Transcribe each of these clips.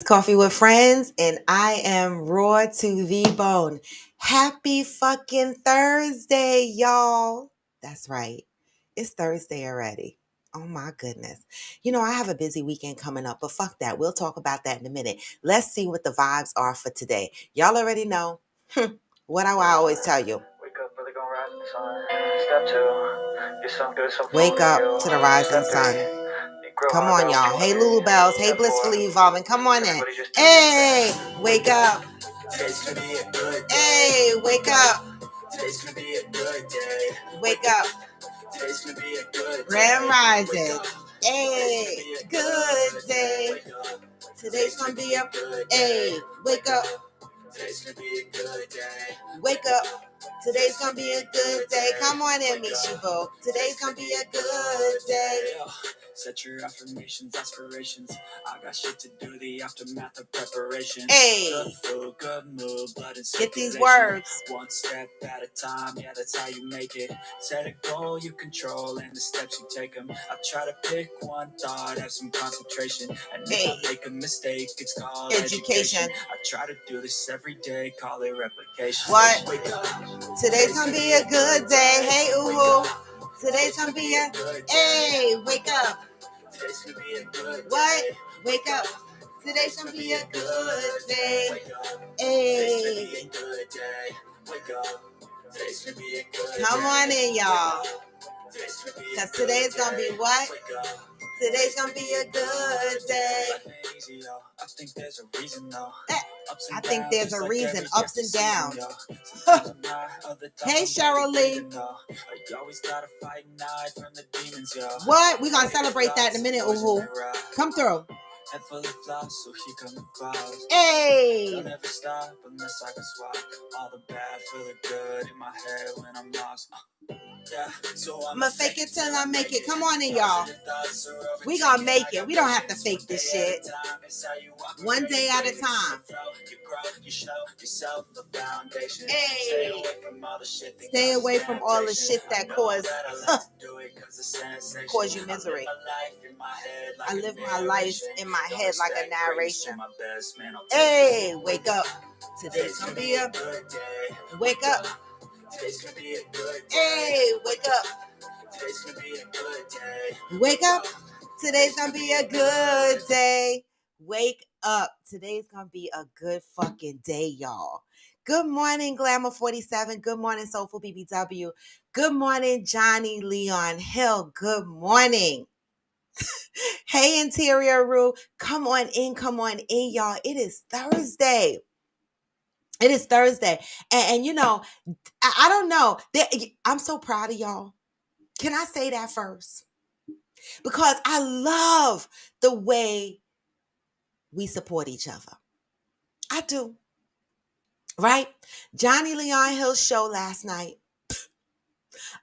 Coffee with Friends, and I am raw to the bone. Happy fucking Thursday, y'all. That's right. It's Thursday already. Oh my goodness. I have a busy weekend coming up, but fuck that. We'll talk about that in a minute. Let's see what the vibes are for today. Y'all already know what I always tell you. Wake up, really gonna rise in the sun. Step two, get some good, some Wake up to the rising sun. Come on, y'all. Hey, Lulu Bells. Hey, Blissfully Evolving. Come on in. Hey, wake up. Hey, wake up. Wake up. Grand Rising. Hey, good day. Today's gonna be a hey, wake up. Wake up. Today's gonna be a good day. Come on in, Mishibo. Today's gonna be a good day. Set your affirmations, aspirations. I got shit to do, the aftermath of preparation. Hey, good food, good mood, blood and get these circulation. words. One step at a time, yeah, that's how you make it. Set a goal you control and the steps you take them. I try to pick one thought, have some concentration. And if I make a mistake, it's called education. I try to do this every day, call it replication. What? Wake up. Today's gonna be a good day. Hey, Uhu. Today's gonna be a hey, wake up. Today's gonna be a good what? Wake up. Today's gonna be a good day. Hey. Come on in, y'all. Because today's gonna be what? Today's gonna be a good day. I think there's a reason though. I think there's a reason. Ups and downs. Hey, Cheryl Lee. What? We're gonna celebrate that in a minute, Uhu. Come through. Head full of flaws, so he coming flowers. Hey! I'll never stop unless I can swap all the bad for the good in my head when I'm lost. Yeah, so I'ma fake it till I make it. Come on in, y'all. We gonna make it. We don't have to fake this shit. One day at a time. Hey! Stay away from all the shit that cause you misery. I live my life in my head like a narration. Hey, wake up. Today's gonna be a wake up. Hey, wake up. Wake up. Today's gonna be a good day. Wake up. Today's gonna be a good fucking day, y'all. Good morning, Glamour 47. Good morning, Soulful BBW. Good morning, Johnny Leon Hill. Good morning. Hey, Interior Rue. Come on in, y'all. It is Thursday. It is Thursday. And you know, I don't know. I'm so proud of y'all. Can I say that first? Because I love the way we support each other. I do. Right? Johnny Leon Hill's show last night.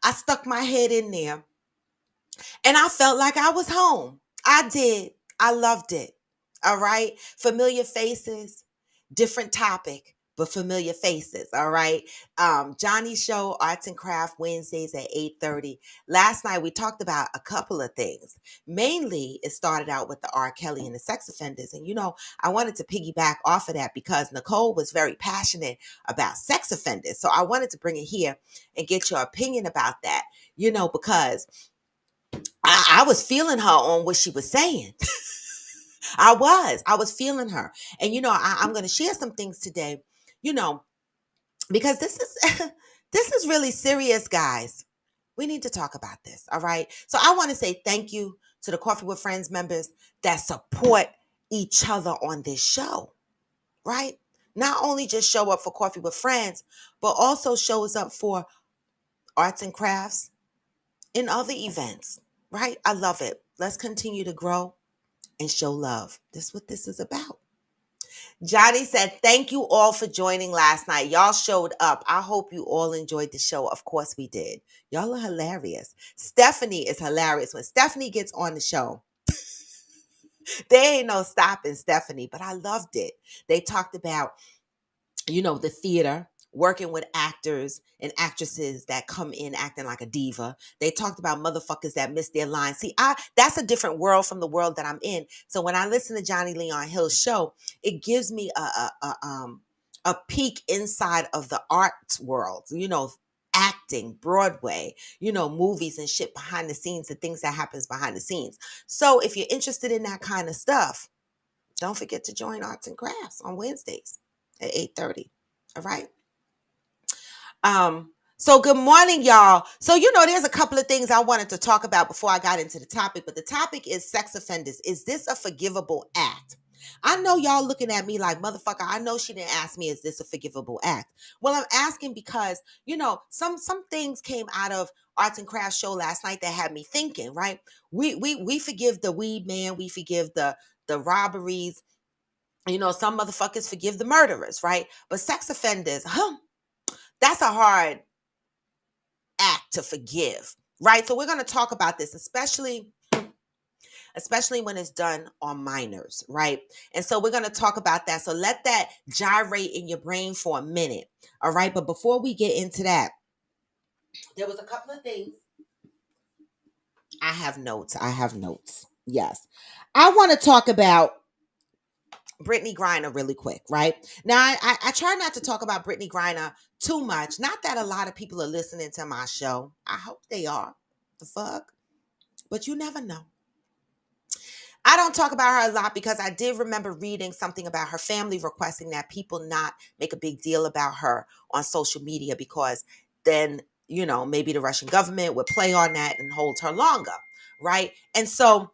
I stuck my head in there and I felt like I was home. I did. I loved it. All right. Familiar faces, different topic, but familiar faces. All right. Johnny's show, Arts and Craft, Wednesdays at 8:30. Last night we talked about a couple of things. Mainly, it started out with the R. Kelly and the sex offenders. And I wanted to piggyback off of that because Nicole was very passionate about sex offenders. So I wanted to bring it here and get your opinion about that, because I was feeling her on what she was saying. I was feeling her. And, I'm going to share some things today, because this is, this is really serious, guys. We need to talk about this. All right. So I want to say thank you to the Coffee with Friends members that support each other on this show, right? Not only just show up for Coffee with Friends, but also shows up for arts and crafts and other events, right? I love it. Let's continue to grow and show love. This is what this is about. Johnny said, thank you all for joining last night. Y'all showed up. I hope you all enjoyed the show. Of course we did. Y'all are hilarious. Stephanie is hilarious. When Stephanie gets on the show, there ain't no stopping Stephanie, but I loved it. They talked about, the theater, working with actors and actresses that come in acting like a diva. They talked about motherfuckers that miss their lines. See, that's a different world from the world that I'm in. So when I listen to Johnny Leon Hill's show, it gives me a peek inside of the arts world, acting, Broadway, movies and shit behind the scenes, the things that happens behind the scenes. So if you're interested in that kind of stuff, don't forget to join Arts and Crafts on Wednesdays at 8:30. All right. So good morning, y'all. So, there's a couple of things I wanted to talk about before I got into the topic, but the topic is sex offenders. Is this a forgivable act? I know y'all looking at me like, motherfucker, I know she didn't ask me, is this a forgivable act? Well, I'm asking because, some things came out of Arts and Crafts show last night that had me thinking, right? We forgive the weed man, we forgive the robberies, some motherfuckers forgive the murderers, right? But sex offenders, that's a hard act to forgive, right? So we're going to talk about this, especially when it's done on minors, right? And so we're going to talk about that. So let that gyrate in your brain for a minute, all right? But before we get into that, there was a couple of things. I have notes. Yes. I want to talk about Brittany Greiner really quick, right? Now, I try not to talk about Brittany Greiner too much. Not that a lot of people are listening to my show. I hope they are. The fuck? But you never know. I don't talk about her a lot because I did remember reading something about her family requesting that people not make a big deal about her on social media because then, maybe the Russian government would play on that and hold her longer, right? And so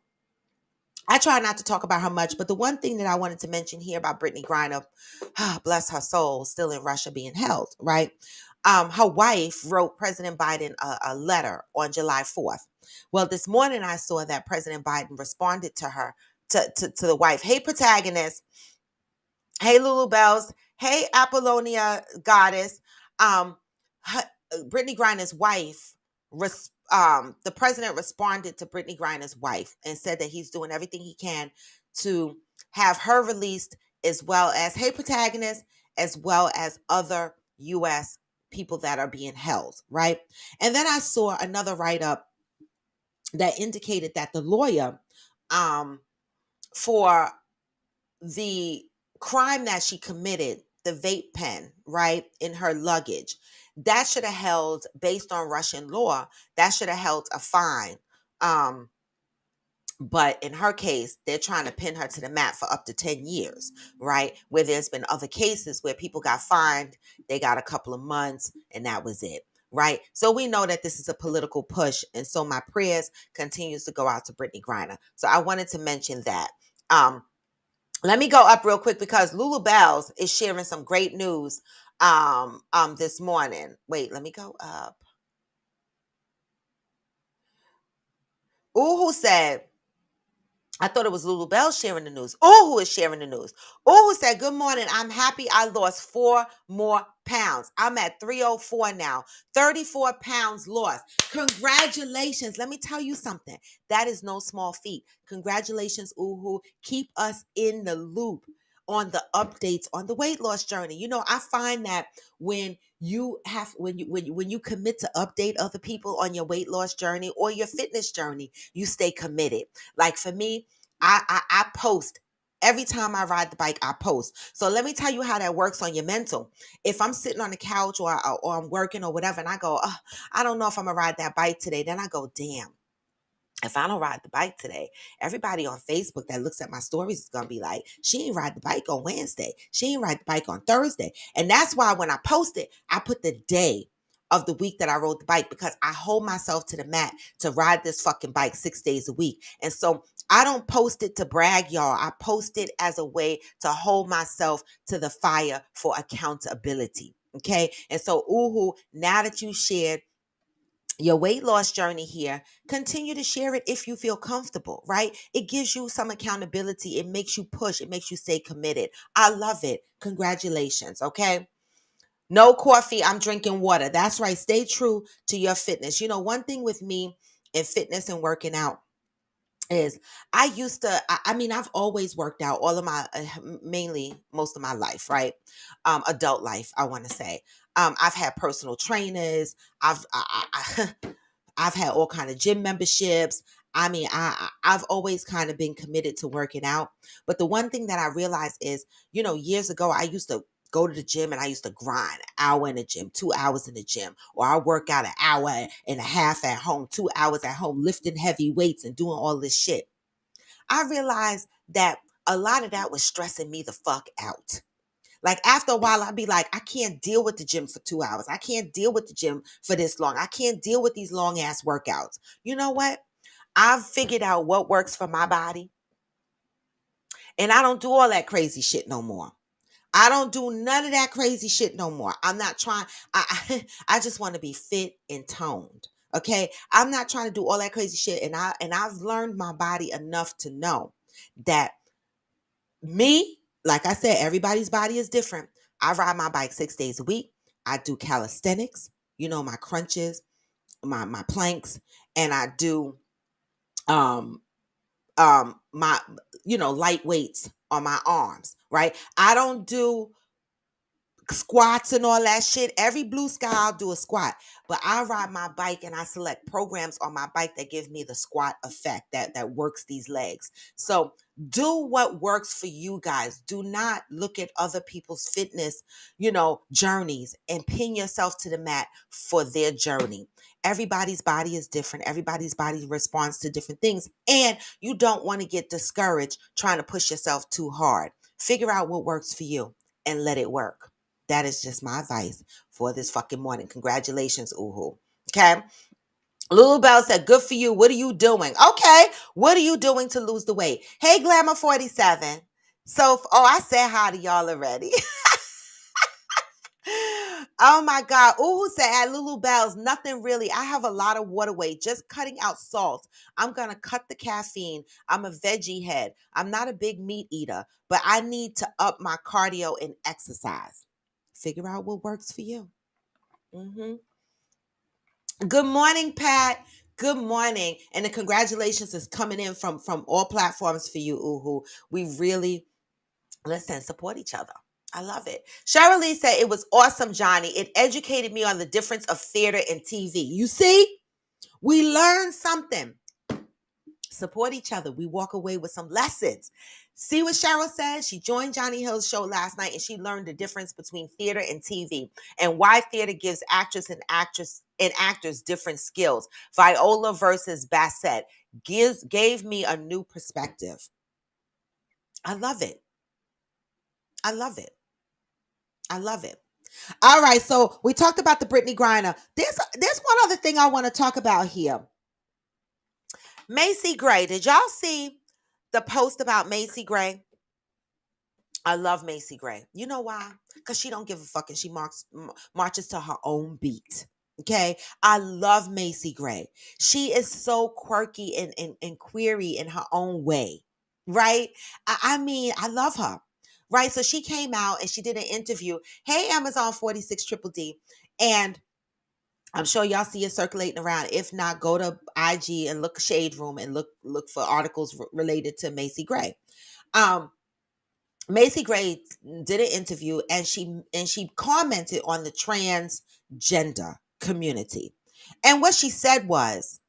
I try not to talk about her much, but the one thing that I wanted to mention here about Brittany Griner, bless her soul, still in Russia being held, right? Her wife wrote President Biden a letter on July 4th. Well, this morning I saw that President Biden responded to her, to the wife. Hey, protagonist. Hey, Lulu Bells. Hey, Apollonia Goddess. Um, Brittany Griner's wife, the president responded to Brittany Griner's wife and said that he's doing everything he can to have her released, as well as, hey, protagonist, as well as other U.S. people that are being held, right? And then I saw another write-up that indicated that the lawyer for the crime that she committed, the vape pen, right, in her luggage, that should have held, based on Russian law, that should have held a fine. But in her case, they're trying to pin her to the mat for up to 10 years, right? Where there's been other cases where people got fined, they got a couple of months, and that was it, right? So we know that this is a political push, and so my prayers continues to go out to Brittany Griner. So I wanted to mention that. Let me go up real quick because Lulu Bells is sharing some great news this morning. Wait, let me go up. Who said, I thought it was Lulu Bell sharing the news. Who is sharing the news. Who said, good morning. I'm happy I lost 4 more pounds. I'm at 304 now. 34 pounds lost. Congratulations. Let me tell you something. That is no small feat. Congratulations, Uhu. Keep us in the loop on the updates on the weight loss journey. I find that when you commit to update other people on your weight loss journey or your fitness journey, you stay committed. Like for me, I post every time I ride the bike. I post. So let me tell you how that works on your mental. If I'm sitting on the couch or I'm working or whatever, and I go, I don't know if I'm gonna ride that bike today. Then I go, damn. If I don't ride the bike today, everybody on Facebook that looks at my stories is going to be like, she ain't ride the bike on Wednesday. She ain't ride the bike on Thursday. And that's why when I post it, I put the day of the week that I rode the bike because I hold myself to the mat to ride this fucking bike 6 days a week. And so I don't post it to brag, y'all. I post it as a way to hold myself to the fire for accountability. Okay. And so, now that you shared your weight loss journey here, continue to share it if you feel comfortable, right? It gives you some accountability. It makes you push. It makes you stay committed. I love it. Congratulations, okay? No coffee. I'm drinking water. That's right. Stay true to your fitness. One thing with me in fitness and working out is I used to, I mean, I've always worked out all of my, mainly most of my life, right? Adult life, I want to say. I've had personal trainers. I've had all kind of gym memberships. I mean, I've always kind of been committed to working out. But the one thing that I realized is, years ago, I used to go to the gym and I used to grind an hour in the gym, 2 hours in the gym, or I work out an hour and a half at home, 2 hours at home, lifting heavy weights and doing all this shit. I realized that a lot of that was stressing me the fuck out. Like after a while, I'd be like, I can't deal with the gym for 2 hours. I can't deal with the gym for this long. I can't deal with these long ass workouts. You know what? I've figured out what works for my body, and I don't do all that crazy shit no more. I don't do none of that crazy shit no more. I'm not trying. I just want to be fit and toned. Okay, I'm not trying to do all that crazy shit, and I've learned my body enough to know that me, like I said, everybody's body is different. I ride my bike 6 days a week. I do calisthenics, my crunches, my planks, and I do um my light weights on my arms, right? I don't do squats and all that shit. Every blue sky, I'll do a squat. But I ride my bike and I select programs on my bike that give me the squat effect that works these legs. So do what works for you guys. Do not look at other people's fitness, journeys and pin yourself to the mat for their journey. Everybody's body is different. Everybody's body responds to different things. And you don't want to get discouraged trying to push yourself too hard. Figure out what works for you and let it work. That is just my advice for this fucking morning. Congratulations, Uhu. Okay. Lulu Bell said, good for you. What are you doing? Okay. What are you doing to lose the weight? Hey, Glamour 47. So, I said hi to y'all already. Oh my God. Uhu said at Lulu Bell's, nothing really. I have a lot of water weight, just cutting out salt. I'm going to cut the caffeine. I'm a veggie head. I'm not a big meat eater, but I need to up my cardio and exercise. Figure out what works for you. hmm Good morning, Pat. Good morning. And the congratulations is coming in from all platforms for you, Uhu. We really, listen, support each other. I love it. Cheryl Lee said, it was awesome, Johnny. It educated me on the difference of theater and TV. You see, we learned something. Support each other. We walk away with some lessons. See what Cheryl said? She joined Johnny Hill's show last night and she learned the difference between theater and TV and why theater gives actors different skills. Viola versus Bassett gave me a new perspective. I love it. I love it. I love it. All right, so we talked about the Brittany Griner. There's one other thing I want to talk about here. Macy Gray. Did y'all see the post about Macy Gray? I love Macy Gray. You know why? Because she don't give a fuck and she marches to her own beat. Okay? I love Macy Gray. She is so quirky and query in her own way. Right? I mean, I love her. Right? So she came out and she did an interview. Hey, Amazon 46 Triple D. And I'm sure y'all see it circulating around. If not, go to IG and look Shade Room and look for articles related to Macy Gray. Macy Gray did an interview and she commented on the transgender community. And what she said was,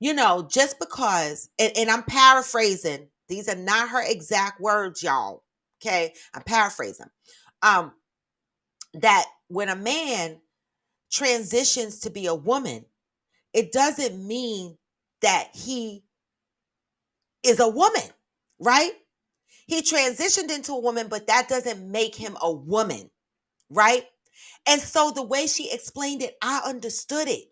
just because, and I'm paraphrasing, these are not her exact words, y'all. Okay, I'm paraphrasing. That when a man transitions to be a woman, it doesn't mean that he is a woman, right? He transitioned into a woman, but that doesn't make him a woman, right? And so the way she explained it, I understood it.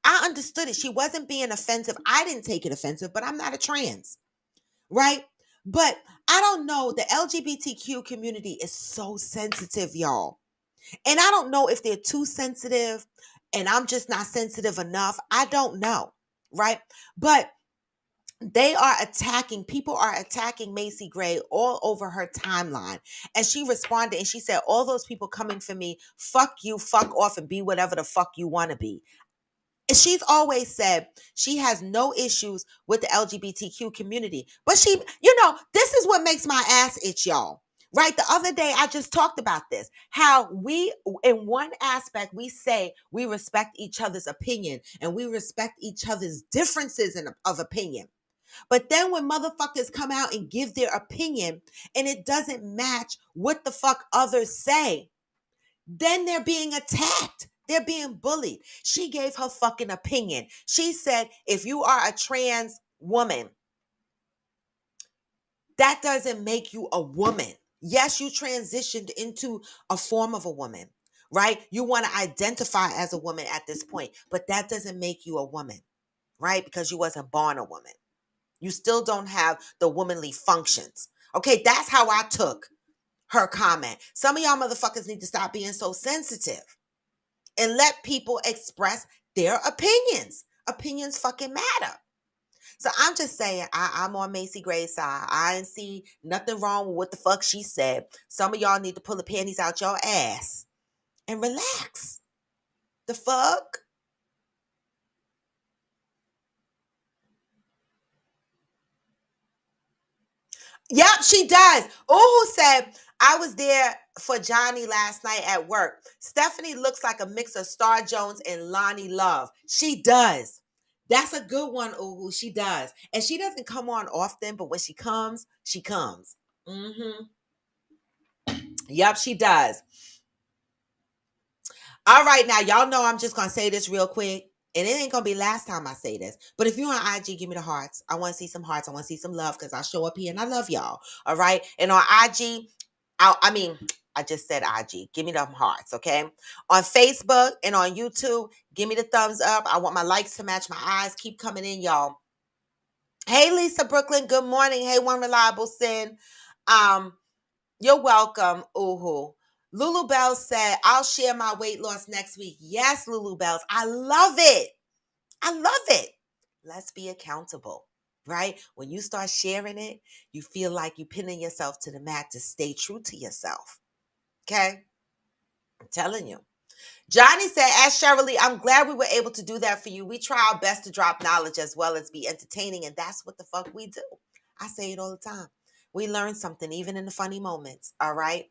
I understood it. She wasn't being offensive. I didn't take it offensive, but I'm not a trans, right? But I don't know. The LGBTQ community is so sensitive, y'all. And I don't know if they're too sensitive and I'm just not sensitive enough. I don't know, right? But people are attacking Macy Gray all over her timeline. And she responded and she said, all those people coming for me, fuck you, fuck off and be whatever the fuck you want to be. she's always said she has no issues with the LGBTQ community. But she, this is what makes my ass itch, y'all. Right? The other day, I just talked about this. How we, in one aspect, we say we respect each other's opinion and we respect each other's differences of opinion. But then when motherfuckers come out and give their opinion and it doesn't match what the fuck others say, then they're being attacked. They're being bullied. She gave her fucking opinion. She said, if you are a trans woman, that doesn't make you a woman. Yes, you transitioned into a form of a woman, right? You want to identify as a woman at this point, but that doesn't make you a woman, right? Because you wasn't born a woman. You still don't have the womanly functions. Okay, that's how I took her comment. Some of y'all motherfuckers need to stop being so sensitive and let people express their opinions. Opinions fucking matter. So I'm just saying, I'm on Macy Gray's side. I ain't see nothing wrong with what the fuck she said. Some of y'all need to pull the panties out your ass and relax. The fuck? Yep, she does. Uhu said, I was there for Johnny last night at work. Stephanie looks like a mix of Star Jones and Lonnie Love. She does. That's a good one, Uhu. She does. And she doesn't come on often, but when she comes, she comes. Mm-hmm. Yep, she does. All right, now, y'all know I'm just going to say this real quick. And it ain't going to be last time I say this. But if you're on IG, give me the hearts. I want to see some hearts. I want to see some love because I show up here and I love y'all. All right. And on IG, I just said IG. Give me them hearts, okay? On Facebook and on YouTube, give me the thumbs up. I want my likes to match my eyes. Keep coming in, y'all. Hey, Lisa Brooklyn. Good morning. Hey, One Reliable Sin. You're welcome, Uhu. Lulu Bells said, I'll share my weight loss next week. Yes, Lulu Bells. I love it. I love it. Let's be accountable, right? When you start sharing it, you feel like you're pinning yourself to the mat to stay true to yourself. Okay? I'm telling you. Johnny said, Ask Shirley, I'm glad we were able to do that for you. We try our best to drop knowledge as well as be entertaining, and that's what the fuck we do. I say it all the time. We learn something, even in the funny moments, all right?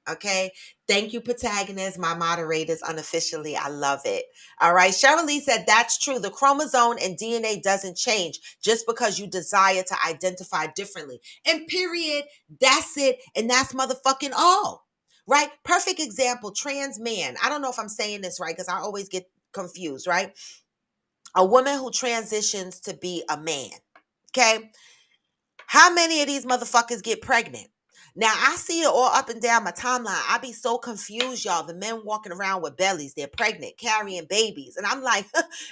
Okay. Thank you, protagonists, my moderators, unofficially. I love it. All right. Cheryl Lee said, that's true. The chromosome and DNA doesn't change just because you desire to identify differently. And period. That's it. And that's motherfucking all. Right. Perfect example. Trans man. I don't know if I'm saying this right because I always get confused, right? A woman who transitions to be a man. Okay. How many of these motherfuckers get pregnant? Now, I see it all up and down my timeline. I be so confused, y'all. The men walking around with bellies, they're pregnant, carrying babies. And I'm like,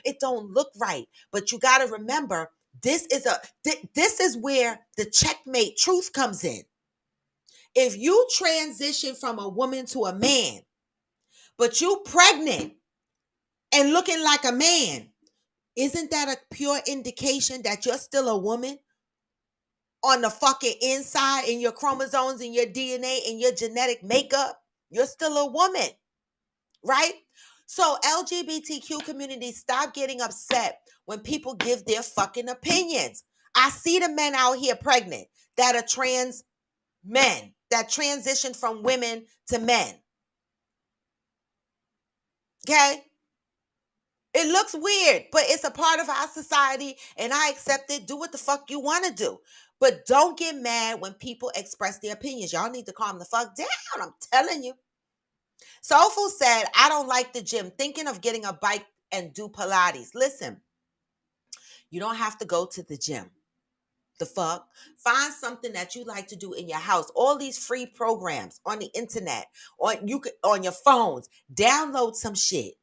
it don't look right. But you got to remember, this is where the checkmate truth comes in. If you transition from a woman to a man, but you pregnant and looking like a man, isn't that a pure indication that you're still a woman? On the fucking inside, in your chromosomes, in your DNA, in your genetic makeup, you're still a woman, right? So LGBTQ community, stop getting upset when people give their fucking opinions. I see the men out here pregnant that are trans men, that transition from women to men. Okay? It looks weird, but it's a part of our society and I accept it. Do what the fuck you want to do. But don't get mad when people express their opinions. Y'all need to calm the fuck down. I'm telling you. Soulful said, I don't like the gym. Thinking of getting a bike and do Pilates. Listen, you don't have to go to the gym. The fuck? Find something that you like to do in your house. All these free programs on the internet, on your phones. Download some shit.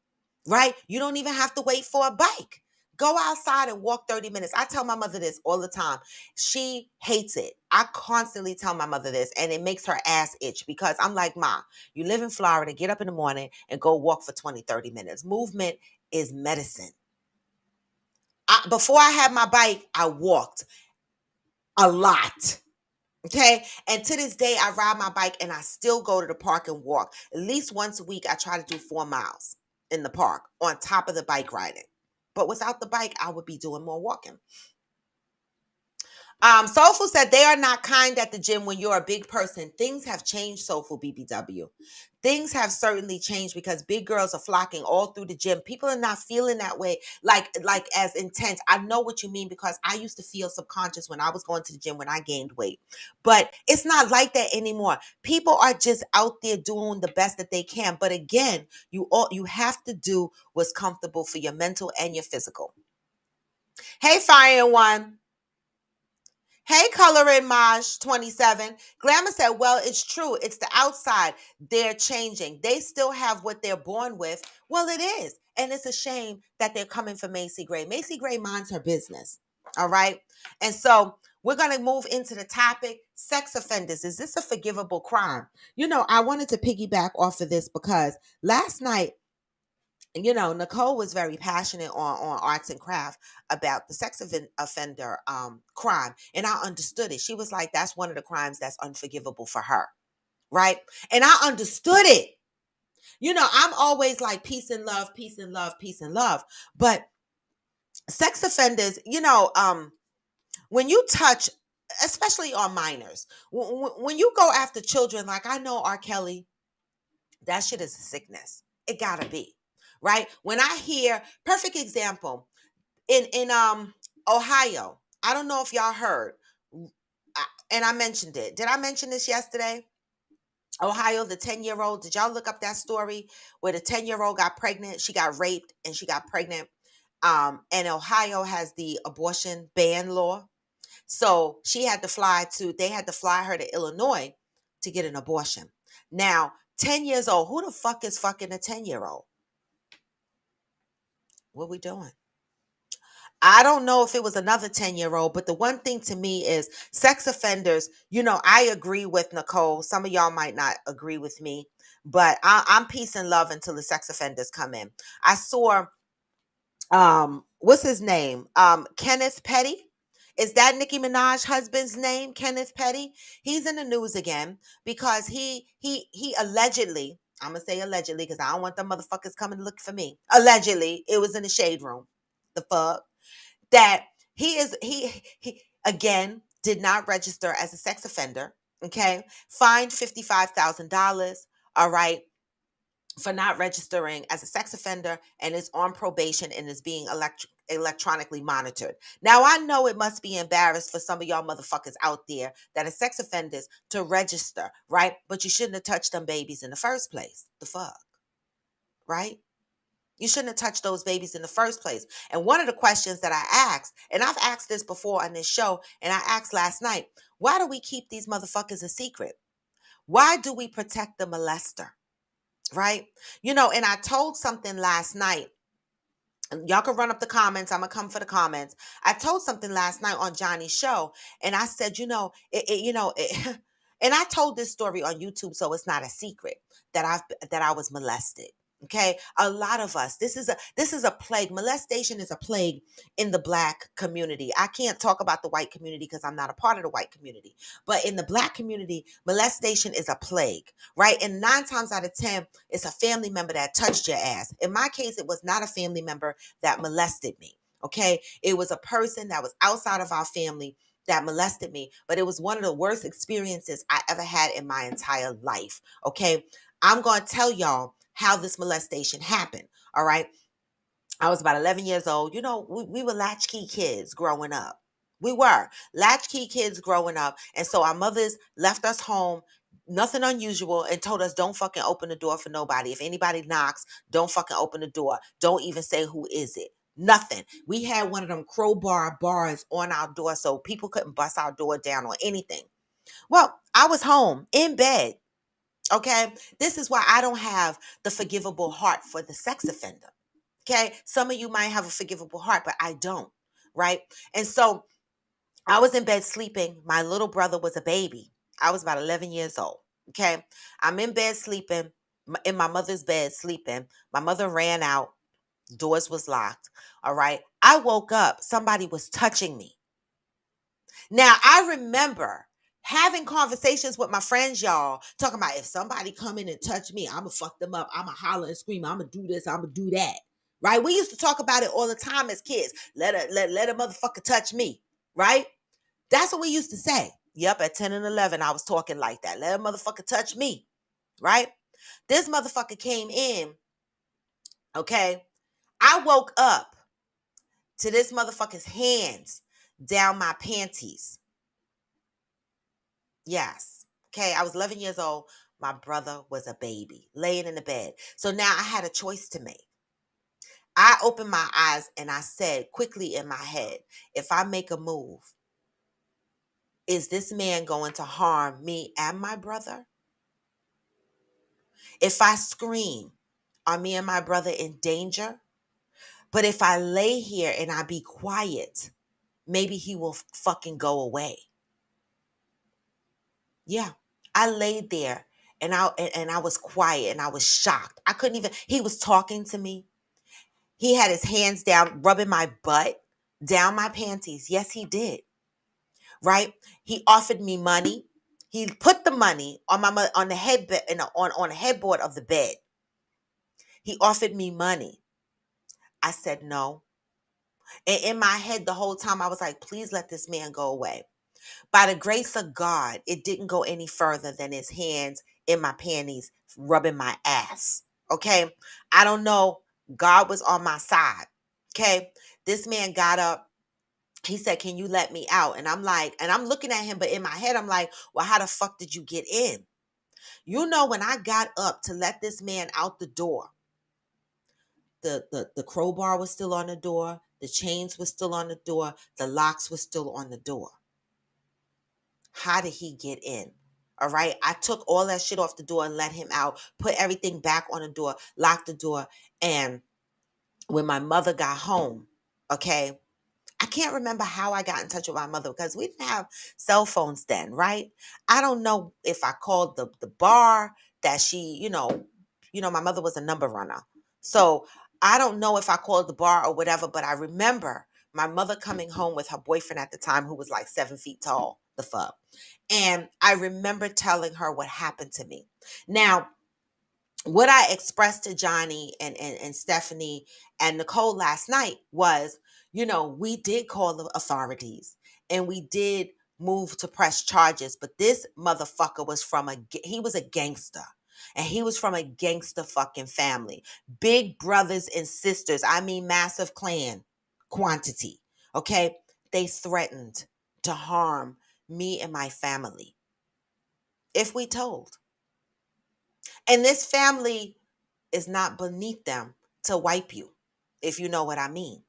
Right? You don't even have to wait for a bike. Go outside and walk 30 minutes. I tell my mother this all the time. She hates it. I constantly tell my mother this, and it makes her ass itch because I'm like, Ma, you live in Florida, get up in the morning and go walk for 20, 30 minutes. Movement is medicine. Before I had my bike, I walked a lot. Okay. And to this day, I ride my bike and I still go to the park and walk. At least once a week, I try to do 4 miles in the park on top of the bike riding. But without the bike, I would be doing more walking. Soulful said they are not kind at the gym when you're a big person. Things have changed, Soulful BBW. Things have certainly changed because big girls are flocking all through the gym. People are not feeling that way, like as intense. I know what you mean because I used to feel subconscious when I was going to the gym when I gained weight. But it's not like that anymore. People are just out there doing the best that they can. But again, you have to do what's comfortable for your mental and your physical. Hey, Fire One. Hey, Colorin Maj 27. Glamour said, well, it's true. It's the outside. They're changing. They still have what they're born with. Well, it is. And it's a shame that they're coming for Macy Gray. Macy Gray minds her business. All right. And so we're going to move into the topic sex offenders. Is this a forgivable crime? I wanted to piggyback off of this because last night, Nicole was very passionate on arts and craft about the sex offender crime. And I understood it. She was like, that's one of the crimes that's unforgivable for her. Right. And I understood it. I'm always like peace and love, peace and love, peace and love. But sex offenders, when you touch, especially on minors, when you go after children, like I know R. Kelly, that shit is a sickness. It gotta be. Right? When I hear, perfect example, in Ohio, I don't know if y'all heard, and I mentioned it. Did I mention this yesterday? Ohio, the 10-year-old. Did y'all look up that story where the 10-year-old got pregnant? She got raped and she got pregnant. And Ohio has the abortion ban law. So they had to fly her to Illinois to get an abortion. Now, 10 years old, who the fuck is fucking a 10-year-old? What we doing? I don't know if it was another 10-year-old, but the one thing to me is sex offenders, I agree with Nicole. Some of y'all might not agree with me, but I'm peace and love until the sex offenders come in. I saw, what's his name? Kenneth Petty. Is that Nicki Minaj's husband's name, Kenneth Petty? He's in the news again because he allegedly, I'm gonna say allegedly because I don't want them motherfuckers coming to look for me. Allegedly, it was in the shade room. The fuck? That he again did not register as a sex offender. Okay, fined $55,000. All right, for not registering as a sex offender and is on probation and is being electronically monitored. Now, I know it must be embarrassed for some of y'all motherfuckers out there that are sex offenders to register, right? But you shouldn't have touched them babies in the first place. The fuck, right? You shouldn't have touched those babies in the first place. And one of the questions that I asked, and I've asked this before on this show, and I asked last night, why do we keep these motherfuckers a secret? Why do we protect the molester? Right? And I told something last night. And y'all can run up the comments. I'm gonna come for the comments. I told something last night on Johnny's show, and I said, and I told this story on YouTube, so it's not a secret that I was molested. Okay, a lot of us. This is a plague. Molestation is a plague in the Black community. I can't talk about the white community because I'm not a part of the white community. But in the Black community, molestation is a plague, right? And 9 times out of 10, it's a family member that touched your ass. In my case, it was not a family member that molested me. Okay, it was a person that was outside of our family that molested me, but it was one of the worst experiences I ever had in my entire life. Okay, I'm going to tell y'all how this molestation happened. All right. I was about 11 years old. We were latchkey kids growing up. We were latchkey kids growing up. And so our mothers left us home, nothing unusual, and told us, don't fucking open the door for nobody. If anybody knocks, don't fucking open the door. Don't even say, who is it? Nothing. We had one of them crowbar bars on our door so people couldn't bust our door down or anything. Well, I was home in bed. Okay. This is why I don't have the forgivable heart for the sex offender. Okay. Some of you might have a forgivable heart, but I don't. Right. And so I was in bed sleeping. My little brother was a baby. I was about 11 years old. Okay. I'm in bed sleeping, in my mother's bed sleeping. My mother ran out. Doors was locked. All right. I woke up. Somebody was touching me. Now, I remember having conversations with my friends, y'all, talking about if somebody come in and touch me, I'm going to fuck them up. I'm going to holler and scream. I'm going to do this. I'm going to do that. right? We used to talk about it all the time as kids. Let a motherfucker touch me, right? That's what we used to say. Yep, at 10 and 11, I was talking like that. Let a motherfucker touch me, right? This motherfucker came in, okay? I woke up to this motherfucker's hands down my panties. Yes. Okay, I was 11 years old. My brother was a baby laying in the bed. So now I had a choice to make. I opened my eyes and I said quickly in my head, if I make a move, is this man going to harm me and my brother? If I scream, are me and my brother in danger? But if I lay here and I be quiet, maybe he will fucking go away. Yeah. I laid there and I was quiet and I was shocked. I couldn't even, he was talking to me. He had his hands down, rubbing my butt, down my panties. Yes, he did. Right? He offered me money. He put the money on on the headbed on the headboard of the bed. He offered me money. I said no. And in my head the whole time I was like, please let this man go away. By the grace of God, it didn't go any further than his hands in my panties rubbing my ass. Okay? I don't know. God was on my side. Okay? This man got up. He said, can you let me out? And I'm like, and I'm looking at him, but in my head, I'm like, well, how the fuck did you get in? You know, when I got up to let this man out the door, the crowbar was still on the door, the chains were still on the door, the locks were still on the door. How did he get in? All right. I took all that shit off the door and let him out, put everything back on the door, locked the door. And when my mother got home, okay, I can't remember how I got in touch with my mother because we didn't have cell phones then, right? I don't know if I called the bar that she, my mother was a number runner. So I don't know if I called the bar or whatever, but I remember my mother coming home with her boyfriend at the time who was like 7 feet tall, the fuck. And I remember telling her what happened to me. Now, what I expressed to Johnny and Stephanie and Nicole last night was, we did call the authorities and we did move to press charges, but this motherfucker was he was a gangster and he was from a gangster fucking family. Big brothers and sisters. I mean, massive clan quantity. Okay. They threatened to harm me and my family if we told. And this family is not beneath them to wipe you, if you know what I mean.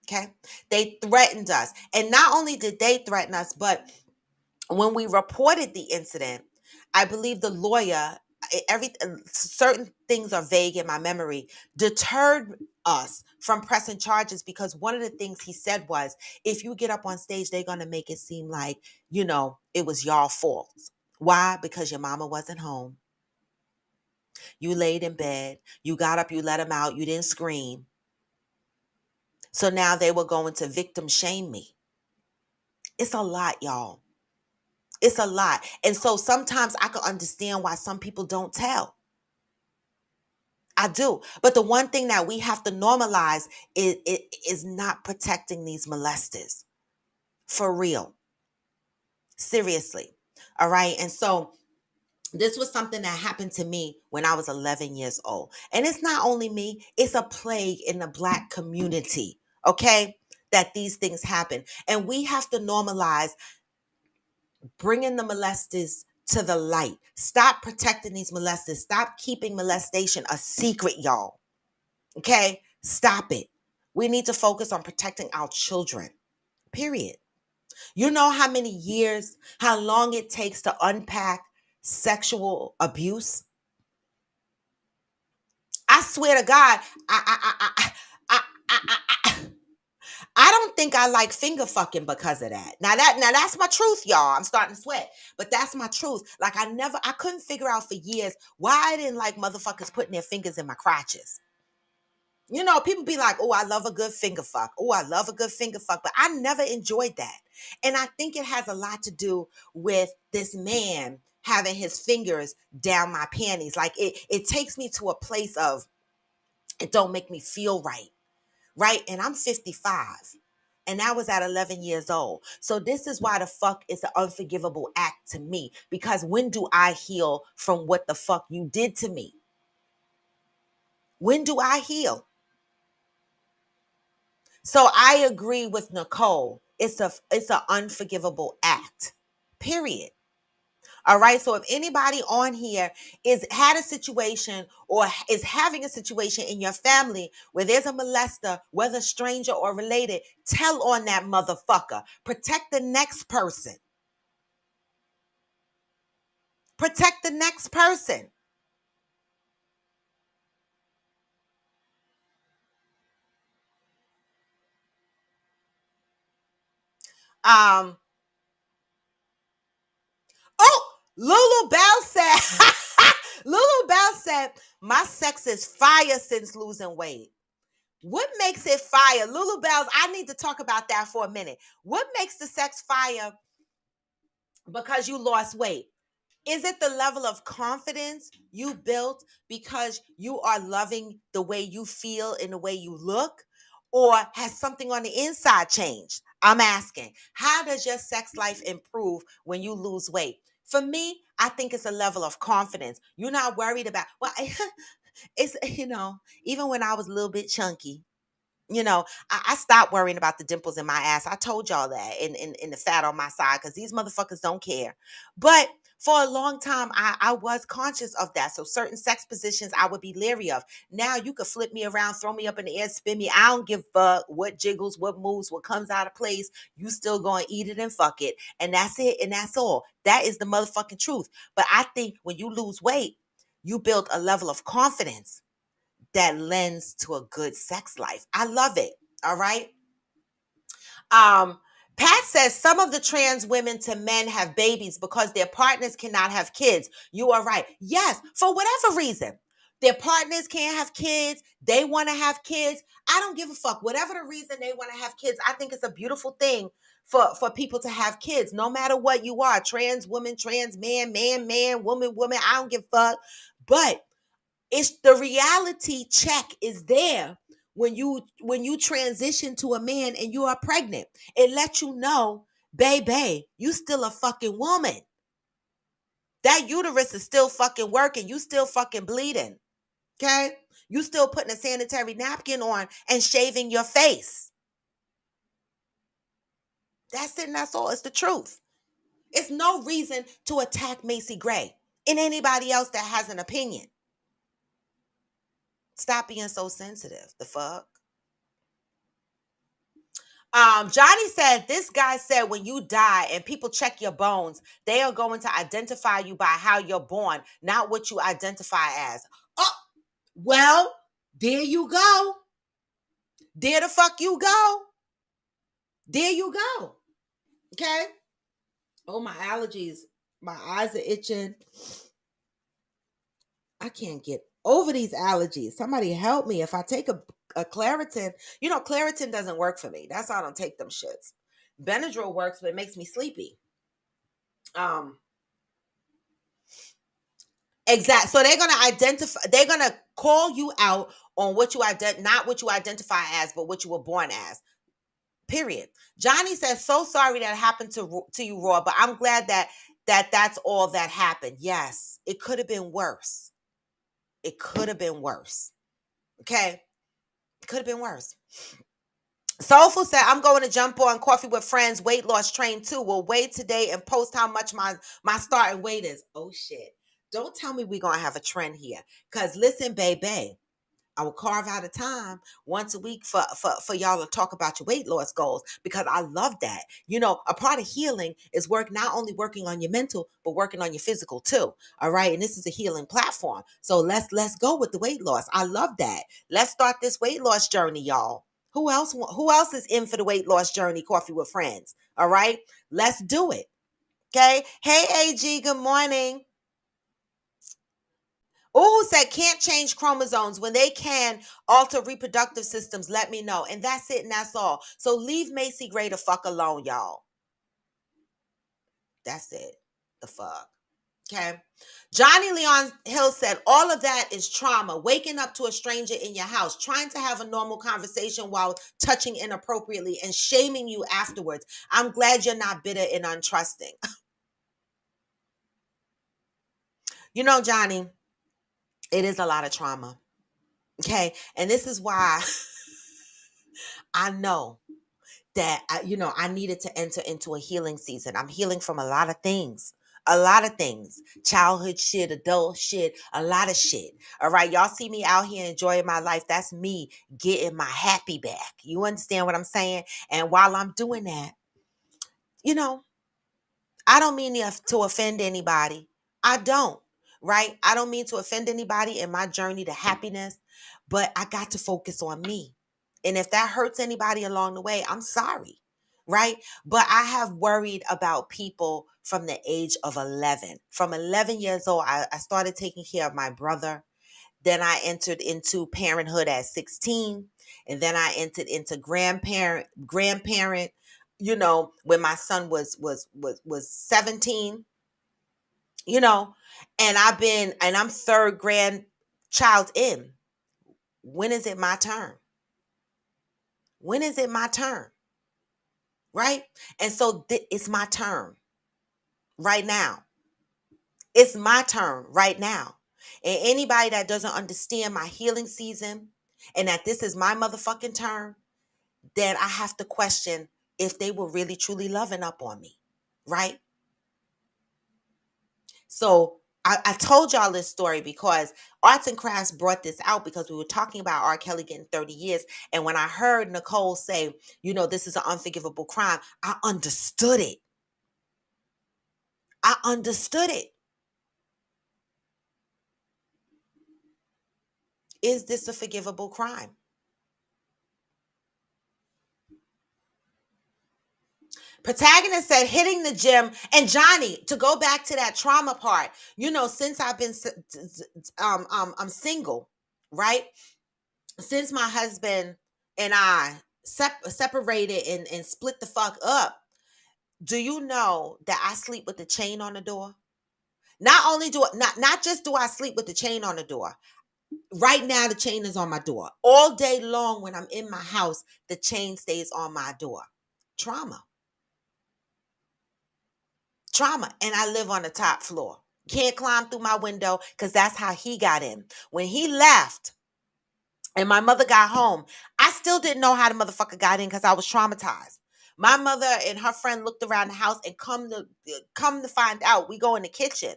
Okay? They threatened us. And not only did they threaten us, but when we reported the incident, I believe the lawyer, certain things are vague in my memory, deterred us from pressing charges because one of the things he said was, if you get up on stage, they're going to make it seem like, it was y'all fault. Why? Because your mama wasn't home. You laid in bed. You got up. You let him out. You didn't scream. So now they were going to victim shame me. It's a lot, y'all. It's a lot. And so sometimes I can understand why some people don't tell. I do. But the one thing that we have to normalize is not protecting these molesters. For real. Seriously. All right. And so this was something that happened to me when I was 11 years old. And it's not only me, it's a plague in the Black community, okay, that these things happen. And we have to normalize bringing the molesters to the light. Stop protecting these molesters. Stop keeping molestation a secret, y'all. Okay? Stop it. We need to focus on protecting our children, period. You know how many years, how long it takes to unpack sexual abuse? I swear to God, I don't think I like finger fucking because of that. Now that's my truth, y'all. I'm starting to sweat, but that's my truth. Like I couldn't figure out for years why I didn't like motherfuckers putting their fingers in my crotches. People be like, oh, I love a good finger fuck. Oh, I love a good finger fuck. But I never enjoyed that. And I think it has a lot to do with this man having his fingers down my panties. Like it takes me to a place of It don't make me feel right. Right? And I'm 55. And that was at 11 years old. So this is why the fuck is an unforgivable act to me. Because when do I heal from what the fuck you did to me? When do I heal? So I agree with Nicole. It's an unforgivable act. Period. All right. So if anybody on here is had a situation or is having a situation in your family where there's a molester, whether stranger or related, tell on that motherfucker. Protect the next person. Protect the next person. Um, oh, Lulu Bell said, Lulu Bell said, my sex is fire since losing weight. What makes it fire? Lulu Bells, I need to talk about that for a minute. What makes the sex fire because you lost weight? Is it the level of confidence you built because you are loving the way you feel and the way you look? Or has something on the inside changed? I'm asking, how does your sex life improve when you lose weight? For me, I think it's a level of confidence. You're not worried about, well, it's, even when I was a little bit chunky, I stopped worrying about the dimples in my ass. I told y'all that in the fat on my side because these motherfuckers don't care. But for a long time, I was conscious of that. So certain sex positions I would be leery of. Now you could flip me around, throw me up in the air, spin me. I don't give a fuck what jiggles, what moves, what comes out of place. You still gonna eat it and fuck it. And that's it. And that's all. That is the motherfucking truth. But I think when you lose weight, you build a level of confidence that lends to a good sex life. I love it. All right. Um, Pat says some of the trans women to men have babies because their partners cannot have kids. You are right. Yes, for whatever reason. Their partners can't have kids. They want to have kids. I don't give a fuck. Whatever the reason they want to have kids, I think it's a beautiful thing for people to have kids, no matter what you are. Trans woman, trans man, man, woman, woman. I don't give a fuck. But it's the reality check is there when you transition to a man and you are pregnant. It lets you know, baby, you still a fucking woman. That uterus is still fucking working. You still fucking bleeding. Okay? You still putting a sanitary napkin on and shaving your face. That's it and that's all. It's the truth. It's no reason to attack Macy Gray and anybody else that has an opinion. Stop being so sensitive. The fuck? Johnny said, this guy said when you die and people check your bones, they are going to identify you by how you're born, not what you identify as. Oh, well, there you go. There the fuck you go. There you go. Okay. Oh, my allergies. My eyes are itching. I can't get over these allergies. Somebody help me. If I take a Claritin, Claritin doesn't work for me. That's why I don't take them shits. Benadryl works, but it makes me sleepy. Exactly. So they're gonna call you out on what you not what you identify as, but what you were born as. Period. Johnny says, so sorry that happened to you, Raw, but I'm glad that's all that happened. Yes, it could have been worse. It could have been worse. Okay. It could have been worse. Soulful said, I'm going to jump on Coffee with Friends weight loss train too. We'll weigh today and post how much my starting weight is. Oh shit. Don't tell me we're going to have a trend here. Because listen, baby, I will carve out a time once a week for y'all to talk about your weight loss goals because I love that. A part of healing is not only working on your mental, but working on your physical too. All right. And this is a healing platform. So let's go with the weight loss. I love that. Let's start this weight loss journey, y'all. Who else is in for the weight loss journey? Coffee with Friends. All right. Let's do it. Okay. Hey, AG, good morning. Oh, said can't change chromosomes when they can alter reproductive systems. Let me know. And that's it. And that's all. So leave Macy Gray the fuck alone, y'all. That's it. The fuck. Okay. Johnny Leon Hill said, all of that is trauma. Waking up to a stranger in your house, trying to have a normal conversation while touching inappropriately and shaming you afterwards. I'm glad you're not bitter and untrusting. You know, Johnny, it is a lot of trauma. Okay. And this is why I know that I needed to enter into a healing season. I'm healing from a lot of things. A lot of things. Childhood shit, adult shit, a lot of shit. All right. Y'all see me out here enjoying my life. That's me getting my happy back. You understand what I'm saying? And while I'm doing that, you know, I don't mean to offend anybody. I don't, right? I don't mean to offend anybody in my journey to happiness, but I got to focus on me. And if that hurts anybody along the way, I'm sorry, right? But I have worried about people from the age of 11. From 11 years old, I started taking care of my brother. Then I entered into parenthood at 16. And then I entered into grandparent, when my son was 17, you know, and I'm third grandchild in. When is it my turn? When is it my turn? Right? And so it's my turn right now. It's my turn right now. And anybody that doesn't understand my healing season and that this is my motherfucking turn, then I have to question if they were really truly loving up on me. Right? So I told y'all this story because Arts and Crafts brought this out because we were talking about R. Kelly getting 30 years. And when I heard Nicole say, this is an unforgivable crime, I understood it. I understood it. Is this a forgivable crime? Protagonist said hitting the gym. And Johnny, to go back to that trauma part, since I've been I'm single, right? Since my husband and I separated and split the fuck up, do you know that I sleep with the chain on the door? Not only do I not just do I sleep with the chain on the door. Right now the chain is on my door. All day long when I'm in my house, the chain stays on my door. Trauma. Trauma. And I live on the top floor. Can't climb through my window because that's how he got in. When he left and my mother got home, I still didn't know how the motherfucker got in because I was traumatized. My mother and her friend looked around the house and come to find out, we go in the kitchen.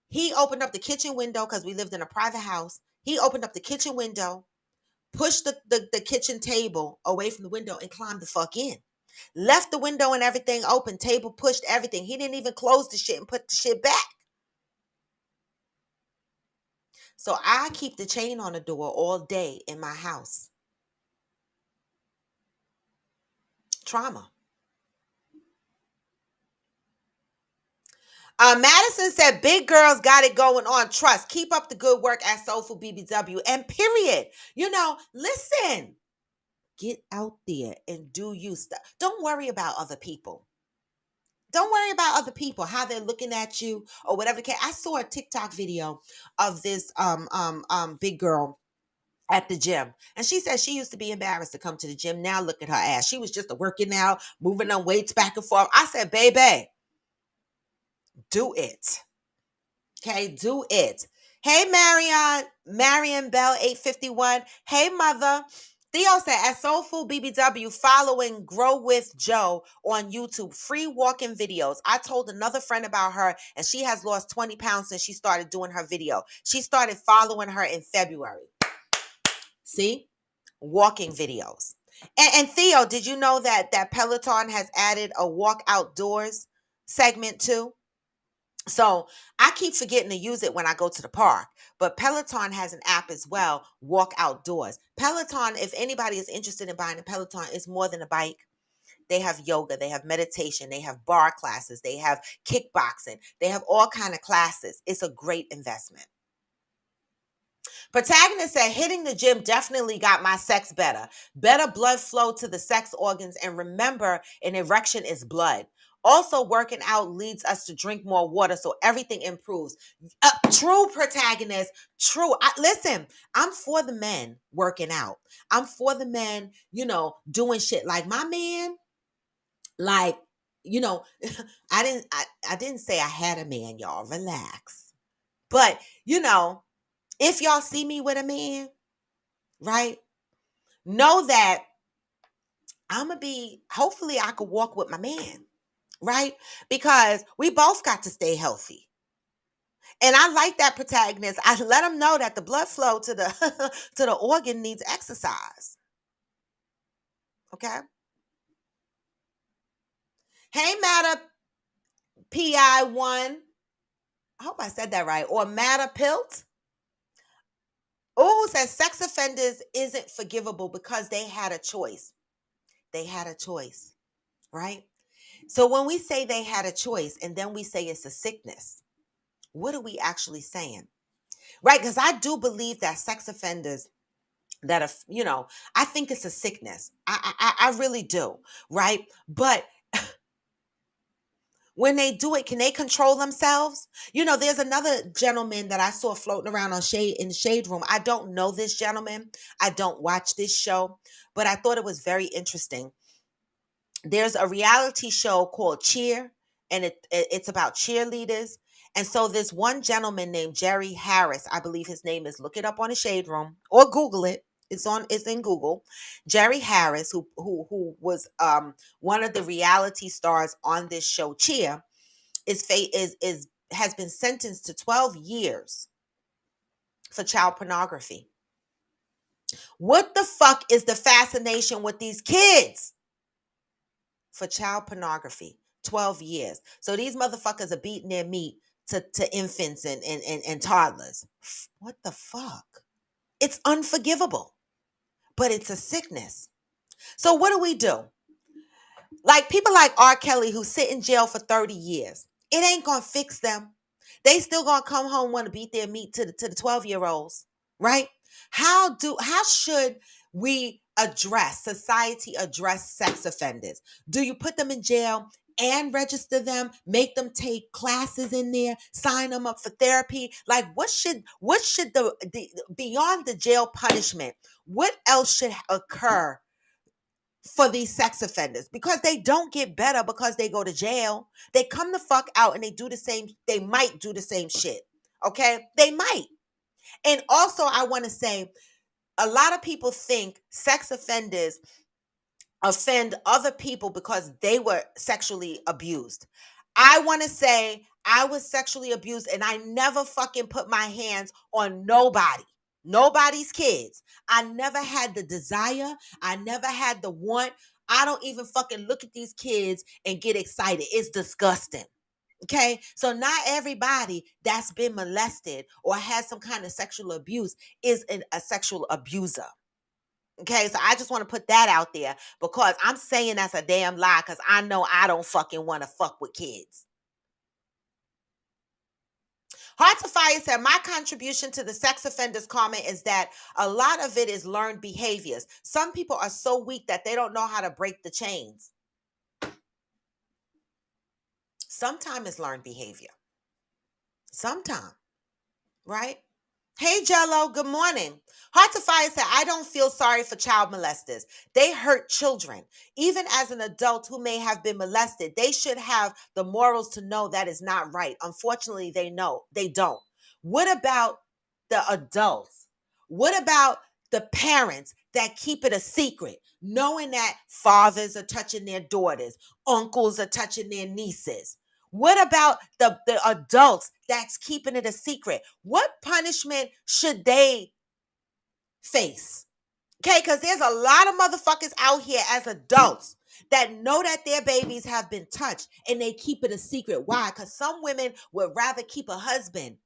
He opened up the kitchen window because we lived in a private house. He opened up the kitchen window, pushed the kitchen table away from the window and climbed the fuck in. Left the window and everything open, table pushed, everything. He didn't even close the shit and put the shit back. So I keep the chain on the door all day in my house. Trauma. Madison said, big girls got it going on. Trust. Keep up the good work at Soulful BBW. And period. Listen. Get out there and do you stuff. Don't worry about other people. Don't worry about other people, how they're looking at you or whatever. I saw a TikTok video of this big girl at the gym. And she said she used to be embarrassed to come to the gym. Now look at her ass. She was just working out, moving on weights back and forth. I said, baby, do it. Okay, do it. Hey, Marion Bell 851. Hey, mother. Theo said, at Soulful BBW, following Grow With Joe on YouTube, free walking videos. I told another friend about her, and she has lost 20 pounds since she started doing her video. She started following her in February. See? Walking videos. And Theo, did you know that Peloton has added a walk outdoors segment too? So I keep forgetting to use it when I go to the park, but Peloton has an app as well, Walk Outdoors. Peloton, if anybody is interested in buying a Peloton, is more than a bike. They have yoga, they have meditation, they have bar classes, they have kickboxing, they have all kind of classes. It's a great investment. Protagonist said, hitting the gym definitely got my sex better. Better blood flow to the sex organs. And remember, an erection is blood. Also, working out leads us to drink more water, so everything improves. True protagonist, true. Listen, I'm for the men working out. I'm for the men, doing shit. Like my man, like, you know, I didn't say I had a man, y'all. Relax. But, if y'all see me with a man, right? Know that hopefully I could walk with my man, right? Because we both got to stay healthy. And I like that protagonist. I let them know that the blood flow to the to the organ needs exercise. Okay. Hey, Matter PI1. I hope I said that right. Or Matter Pilt. Oh, says sex offenders isn't forgivable because they had a choice. They had a choice, right? So when we say they had a choice and then we say it's a sickness, what are we actually saying? Right? Because I do believe that sex offenders that are, I think it's a sickness. I really do, right? But when they do it, can they control themselves? There's another gentleman that I saw floating around in the shade room. I don't know this gentleman. I don't watch this show, but I thought it was very interesting. There's a reality show called Cheer, and it's about cheerleaders. And so this one gentleman named Jerry Harris, I believe his name is, look it up on the Shade Room or Google it. It's in Google. Jerry Harris, who was one of the reality stars on this show Cheer, has been sentenced to 12 years for child pornography. What the fuck is the fascination with these kids? For child pornography, 12 years. So these motherfuckers are beating their meat to infants and toddlers. What the fuck? It's unforgivable, but it's a sickness. So what do? Like people like R. Kelly who sit in jail for 30 years. It ain't gonna fix them. They still gonna come home want to beat their meat to the 12-year-olds, right? How should we society address sex offenders? Do you put them in jail and register them, make them take classes in there, sign them up for therapy? Like what should the beyond the jail punishment, what else should occur for these sex offenders? Because they don't get better because they go to jail. They come the fuck out and they might do the same shit. Okay? They might. And also, I want to say a lot of people think sex offenders offend other people because they were sexually abused. I want to say I was sexually abused and I never fucking put my hands on nobody's kids. I never had the desire. I never had the want. I don't even fucking look at these kids and get excited. It's disgusting. Okay. So not everybody that's been molested or has some kind of sexual abuse is a sexual abuser. Okay, so I just want to put that out there because I'm saying that's a damn lie because I know I don't fucking want to fuck with kids. Hearts of Fire said, my contribution to the sex offenders comment is that a lot of it is learned behaviors. Some people are so weak that they don't know how to break the chains. Sometimes it's learned behavior. Sometimes, right? Hey, Jello, good morning. Hearts of Fire said, I don't feel sorry for child molesters. They hurt children. Even as an adult who may have been molested, they should have the morals to know that is not right. Unfortunately, they don't. What about the adults? What about the parents that keep it a secret, knowing that fathers are touching their daughters, uncles are touching their nieces? What about the adults that's keeping it a secret? What punishment should they face? Okay, because there's a lot of motherfuckers out here as adults that know that their babies have been touched and they keep it a secret. Why? Because some women would rather keep a husband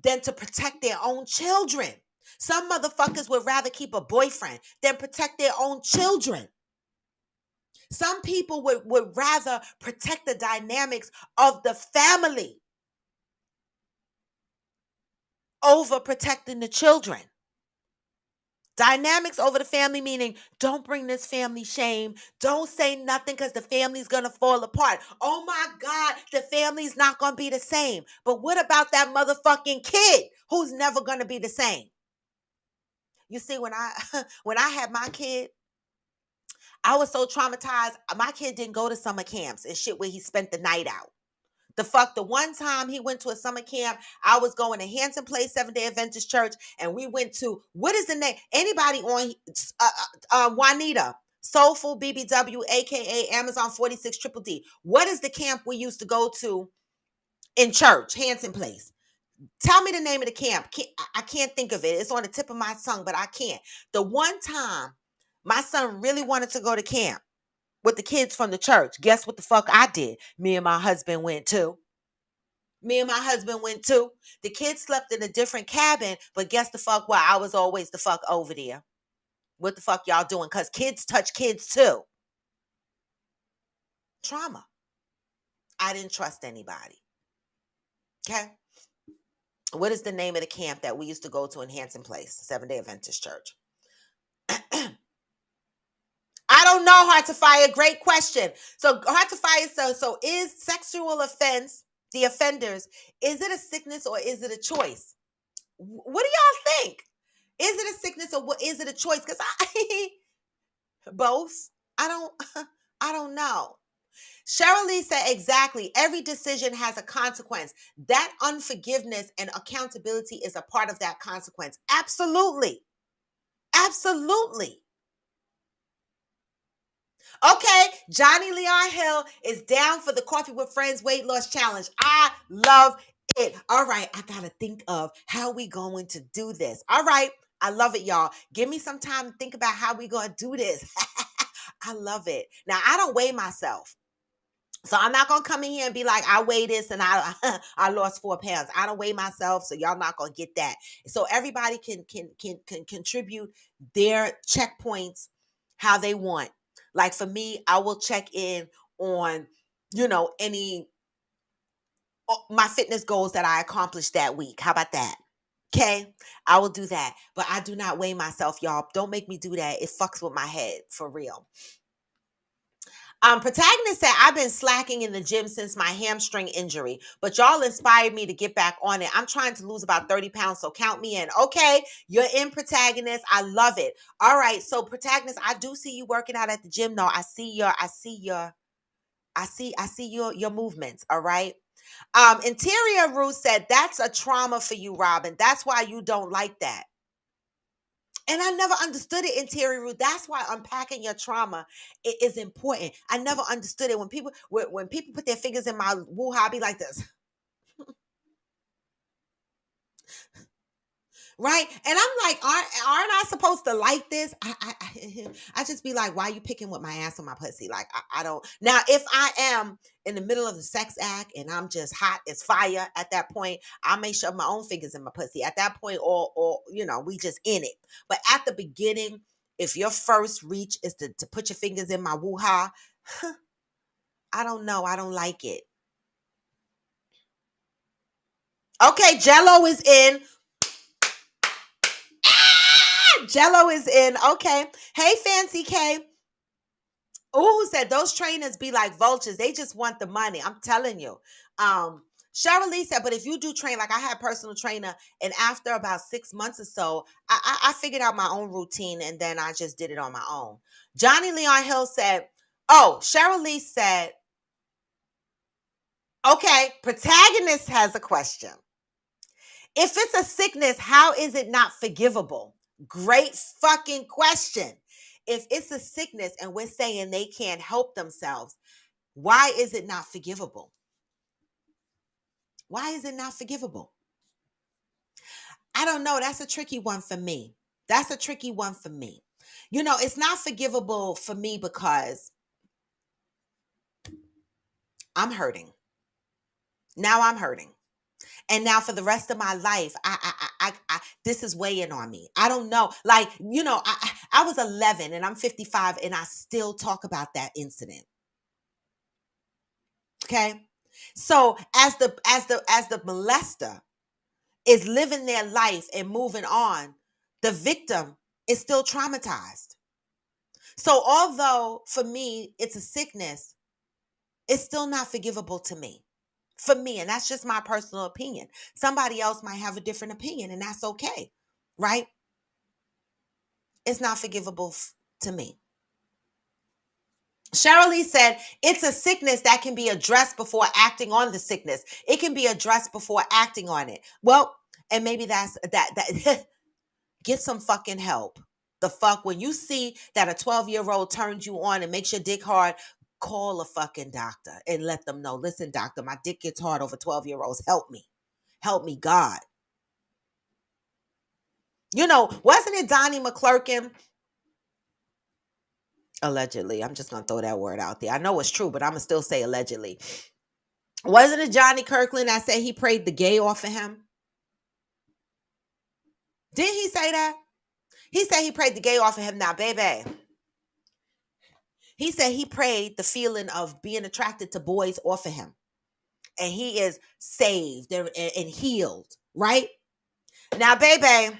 than to protect their own children. Some motherfuckers would rather keep a boyfriend than protect their own children. Some people would rather protect the dynamics of the family over protecting the children. Dynamics over the family, meaning don't bring this family shame. Don't say nothing because the family's going to fall apart. Oh my God, the family's not going to be the same. But what about that motherfucking kid who's never going to be the same? You see, when I when I had my kid, I was so traumatized. My kid didn't go to summer camps and shit where he spent the night out. The one time he went to a summer camp, I was going to Hampton Place Seventh-day Adventist Church, and we went to, what is the name? Anybody on Juanita, Soulful BBW, aka Amazon 46 Triple D. What is the camp we used to go to in church? Hampton Place. Tell me the name of the camp. I can't think of it. It's on the tip of my tongue, but I can't. The one time my son really wanted to go to camp with the kids from the church, guess what the fuck I did? Me and my husband went too. The kids slept in a different cabin, but guess the fuck what? I was always the fuck over there. What the fuck y'all doing? Because kids touch kids too. Trauma. I didn't trust anybody. Okay? What is the name of the camp that we used to go to in Hanson Place, Seventh-day Adventist Church? I don't know, Heart to Fire. Great question. So Heart to Fire, so is sexual offense, the offenders, is it a sickness or is it a choice? What do y'all think? Is it a sickness or what is it a choice? Because I both. I don't know. Cheryl Lee said exactly. Every decision has a consequence. That unforgiveness and accountability is a part of that consequence. Absolutely. Absolutely. Okay, Johnny Leon Hill is down for the Coffee with Friends weight loss challenge. I love it. All right, I gotta think of how we going to do this. All right, I love it, y'all. Give me some time to think about how we gonna do this. I love it. Now, I don't weigh myself. So I'm not gonna come in here and be like, I weigh this and I I lost 4 pounds. I don't weigh myself, so y'all not gonna get that. So everybody can contribute their checkpoints how they want. Like for me, I will check in on, any my fitness goals that I accomplished that week. How about that? Okay, I will do that, but I do not weigh myself, y'all. Don't make me do that. It fucks with my head for real. Protagonist said, I've been slacking in the gym since my hamstring injury, but y'all inspired me to get back on it. I'm trying to lose about 30 pounds, so count me in. Okay, you're in, Protagonist. I love it. All right, so Protagonist, I do see you working out at the gym. No, I see your movements. All right. Interior Ruth said, that's a trauma for you, Robin. That's why you don't like that. And I never understood it, Interior Ruth. That's why unpacking your trauma is important. I never understood it. When people put their fingers in my woo hobby like this, right? And I'm like, aren't I supposed to like this? I just be like, why are you picking with my ass on my pussy? Like, I don't. Now, if I am in the middle of the sex act and I'm just hot as fire at that point, I may shove my own fingers in my pussy at that point, or we just in it. But at the beginning, if your first reach is to put your fingers in my woo-ha, I don't know. I don't like it. Okay, Jello is in. Jello is in. Okay. Hey, Fancy K. Who said those trainers be like vultures? They just want the money. I'm telling you. Cheryl Lee said, but if you do train, like I had a personal trainer, and after about 6 months or so, I figured out my own routine and then I just did it on my own. Johnny Leon Hill said, oh, Cheryl Lee said, okay, Protagonist has a question. If it's a sickness, how is it not forgivable? Great fucking question. If it's a sickness and we're saying they can't help themselves, why is it not forgivable? Why is it not forgivable? I don't know. That's a tricky one for me. It's not forgivable for me because I'm hurting. Now I'm hurting. And now for the rest of my life, this is weighing on me. I don't know. Like, I was 11 and I'm 55 and I still talk about that incident. Okay. So as the molester is living their life and moving on, the victim is still traumatized. So although for me it's a sickness, it's still not forgivable to me. For me, and that's just my personal opinion. Somebody else might have a different opinion, and that's okay, right? It's not forgivable to me. Cheryl Lee said, it's a sickness that can be addressed before acting on the sickness. It can be addressed before acting on it. Well, and maybe that's that get some fucking help. The fuck, when you see that a 12-year-old turns you on and makes your dick hard, call a fucking doctor and let them know, listen, doctor, my dick gets hard over 12-year-olds. Help me. Help me, God. You know, wasn't it Donnie McClurkin? Allegedly. I'm just going to throw that word out there. I know it's true, but I'm going to still say allegedly. Wasn't it Johnny Kirkland that said he prayed the gay off of him? Didn't he say that? He said he prayed the gay off of him. Now, baby, he said he prayed the feeling of being attracted to boys off of him. And he is saved and healed, right? Now, baby,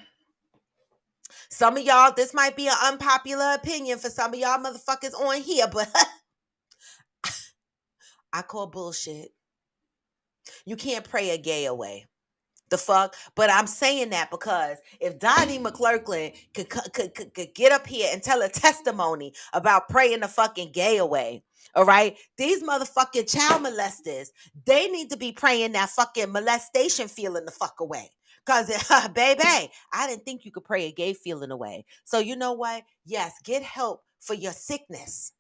some of y'all, this might be an unpopular opinion for some of y'all motherfuckers on here, but I call bullshit. You can't pray a gay away. The fuck? But I'm saying that because if Donnie McClurkin could get up here and tell a testimony about praying the fucking gay away, all right? These motherfucking child molesters, they need to be praying that fucking molestation feeling the fuck away. Because, baby, I didn't think you could pray a gay feeling away. So you know what? Yes, get help for your sickness.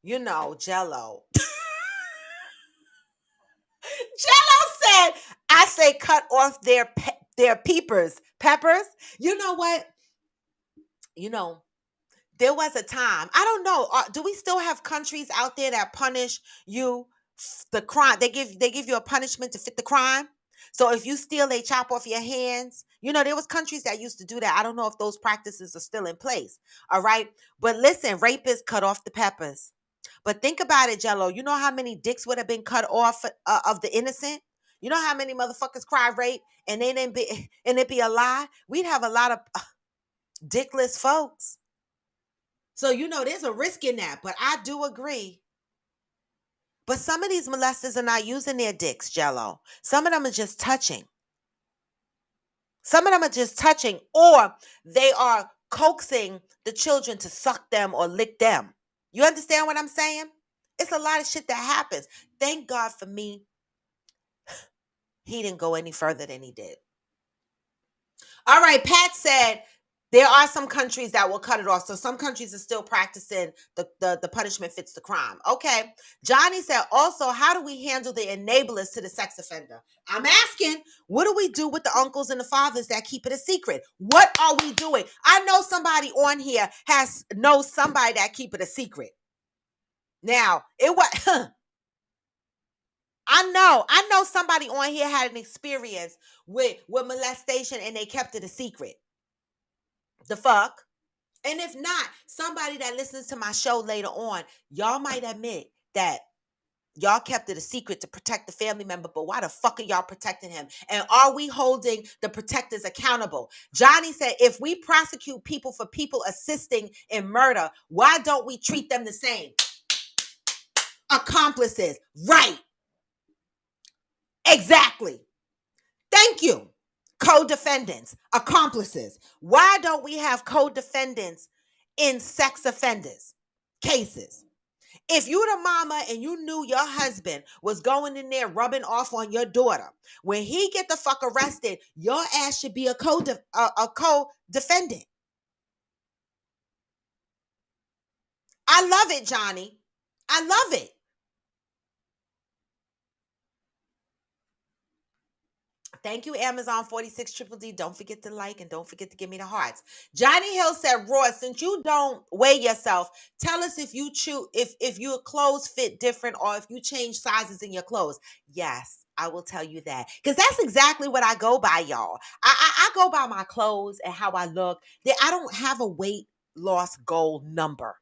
You know, Jello. Jello said, I say cut off their peppers. You know what? You know, there was a time. I don't know. Do we still have countries out there that punish you the crime? They give you a punishment to fit the crime. So if you steal, they chop off your hands. You know, there was countries that used to do that. I don't know if those practices are still in place. All right. But listen, rapists cut off the peppers. But think about it, Jello. You know how many dicks would have been cut off of the innocent? You know how many motherfuckers cry rape and they didn't be and it be a lie? We'd have a lot of dickless folks. So you know there's a risk in that, but I do agree. But some of these molesters are not using their dicks, Jello. Some of them are just touching. Some of them are just touching, or they are coaxing the children to suck them or lick them. You understand what I'm saying? It's a lot of shit that happens. Thank God for me, he didn't go any further than he did. All right, Pat said there are some countries that will cut it off. So some countries are still practicing the punishment fits the crime. Okay. Johnny said, also, how do we handle the enablers to the sex offender? I'm asking, what do we do with the uncles and the fathers that keep it a secret? What are we doing? I know somebody on here knows somebody that keep it a secret. Now, it was I know somebody on here had an experience with molestation and they kept it a secret. The fuck? And if not, somebody that listens to my show later on, y'all might admit that y'all kept it a secret to protect the family member, but why the fuck are y'all protecting him? And are we holding the protectors accountable? Johnny said, if we prosecute people for people assisting in murder, why don't we treat them the same? Accomplices. Right. Exactly. Thank you. Co-defendants, accomplices. Why don't we have co-defendants in sex offenders cases? If you the mama and you knew your husband was going in there rubbing off on your daughter, when he get the fuck arrested, your ass should be a co-defendant. I love it, Johnny. I love it. Thank you, Amazon 46 Triple D. Don't forget to like and don't forget to give me the hearts. Johnny Hill said, Roy, since you don't weigh yourself, tell us if you choose if your clothes fit different or if you change sizes in your clothes. Yes, I will tell you that. Because that's exactly what I go by, y'all. I go by my clothes and how I look. I don't have a weight loss goal number.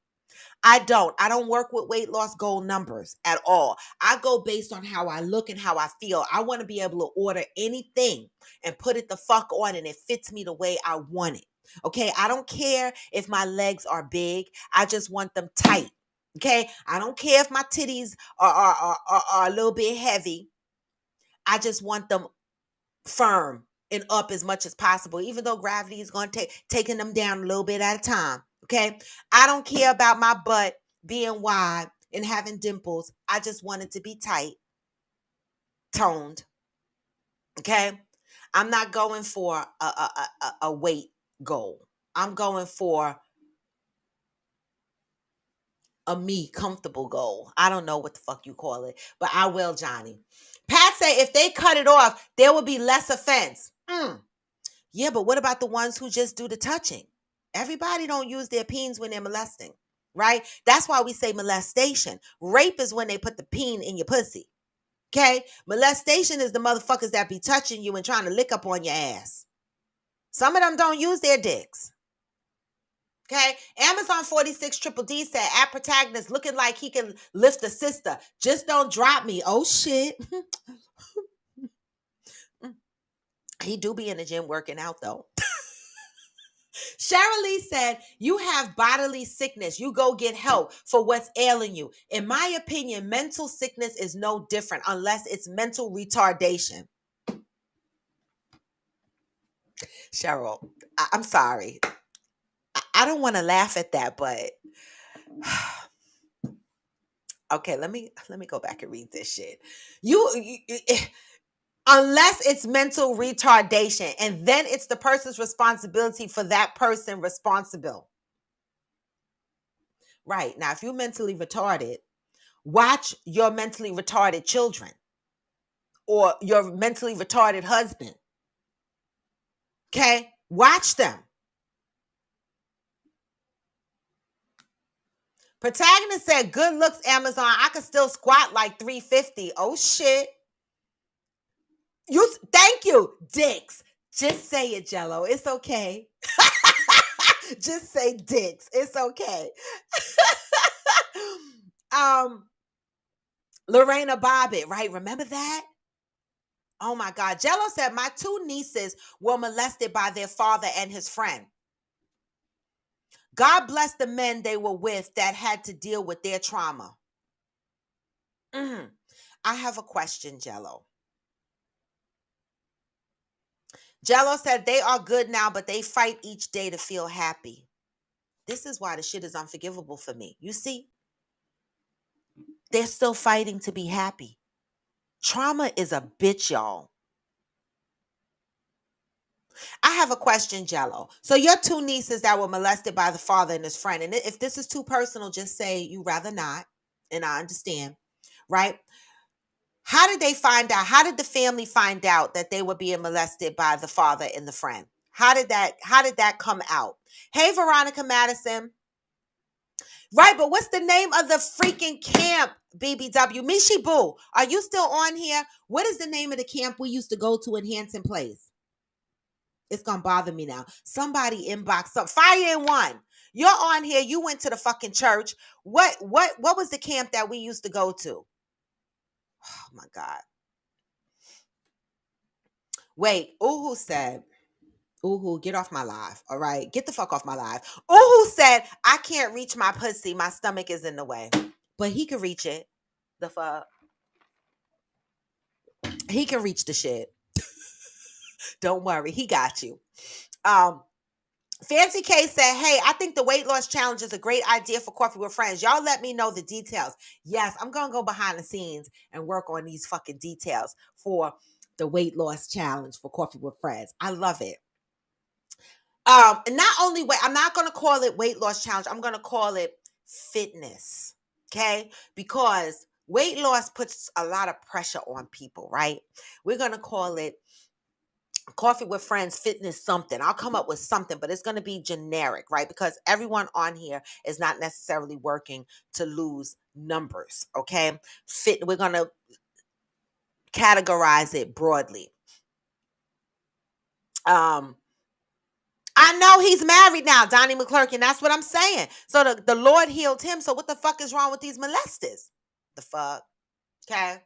I don't work with weight loss goal numbers at all. I go based on how I look and how I feel. I want to be able to order anything and put it the fuck on and it fits me the way I want it. Okay, I don't care if my legs are big. I just want them tight. Okay, I don't care if my titties are a little bit heavy. I just want them firm and up as much as possible, even though gravity is going to taking them down a little bit at a time. Okay, I don't care about my butt being wide and having dimples. I just want it to be tight, toned. Okay, I'm not going for a weight goal. I'm going for a me comfortable goal. I don't know what the fuck you call it, but I will, Johnny. Pat said if they cut it off, there will be less offense. Yeah, but what about the ones who just do the touching? Everybody don't use their peens when they're molesting, right? That's why we say molestation. Rape is when they put the peen in your pussy. Okay? Molestation is the motherfuckers that be touching you and trying to lick up on your ass. Some of them don't use their dicks. Okay, Amazon 46 Triple D said, at protagonist looking like he can lift a sister. Just don't drop me. Oh, shit. He do be in the gym working out, though. Cheryl Lee said, you have bodily sickness. You go get help for what's ailing you. In my opinion, mental sickness is no different unless it's mental retardation. Cheryl, I'm sorry. I don't want to laugh at that, but okay, let me go back and read this shit. Unless it's mental retardation, and then it's the person's responsibility for that person responsible. Right. Now, if you're mentally retarded, watch your mentally retarded children or your mentally retarded husband. Okay? Watch them. Protagonist said, good looks, Amazon. I could still squat like 350. Oh, shit. Thank you, dicks. Just say it, Jello. It's okay. Just say dicks. It's okay. Lorena Bobbitt, right? Remember that? Oh my God. Jello said, my two nieces were molested by their father and his friend. God bless the men they were with that had to deal with their trauma. I have a question, Jello. Jello said they are good now, but they fight each day to feel happy. This is why the shit is unforgivable for me. You see? They're still fighting to be happy. Trauma is a bitch, y'all. I have a question, Jello. So your two nieces that were molested by the father and his friend, and if this is too personal, just say you rather not, and I understand, right? How did they find out? How did the family find out that they were being molested by the father and the friend? How did that come out? Hey, Veronica Madison. Right, but what's the name of the freaking camp, BBW? Mishi Boo, are you still on here? What is the name of the camp we used to go to in Hanson Place? It's gonna bother me now. Somebody inbox up. Fire in one. You're on here. You went to the fucking church. What was the camp that we used to go to? Oh my God. Wait, Uhu said, Uhu, get off my live. All right. Get the fuck off my live. Uhu said, I can't reach my pussy. My stomach is in the way. But he can reach it. The fuck. He can reach the shit. Don't worry. He got you. Fancy K said, hey, I think the weight loss challenge is a great idea for Coffee with Friends. Y'all let me know the details. Yes, I'm going to go behind the scenes and work on these fucking details for the weight loss challenge for Coffee with Friends. I love it. And not only I'm not going to call it weight loss challenge. I'm going to call it fitness. Okay? Because weight loss puts a lot of pressure on people, right? We're going to call it Coffee with Friends fitness something. I'll come up with something, but it's going to be generic, right? Because everyone on here is not necessarily working to lose numbers, okay? We're going to categorize it broadly. I I know he's married now, Donnie McClurkin. That's what I'm saying. So the Lord healed him. So what the fuck is wrong with these molesters? The fuck? Okay.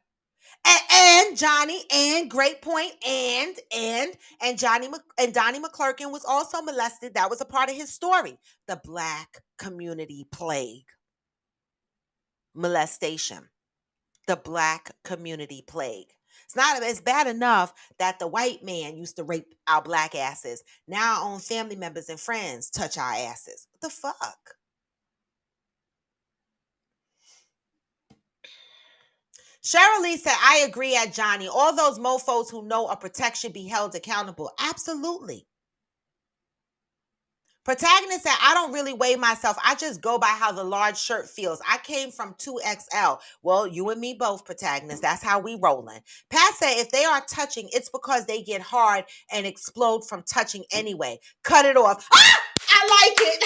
And Johnny, and great point, and Donnie McClurkin was also molested. That was a part of his story. The black community plague. Molestation. The black community plague. It's bad enough that the white man used to rape our black asses. Now our own family members and friends touch our asses. What the fuck? Cheryl Lee said, I agree at Johnny. All those mofos who know a protect should be held accountable. Absolutely. Protagonist said, I don't really weigh myself. I just go by how the large shirt feels. I came from 2XL. Well, you and me both, protagonist. That's how we rolling. Pat said, if they are touching, it's because they get hard and explode from touching anyway. Cut it off. Ah! I like it.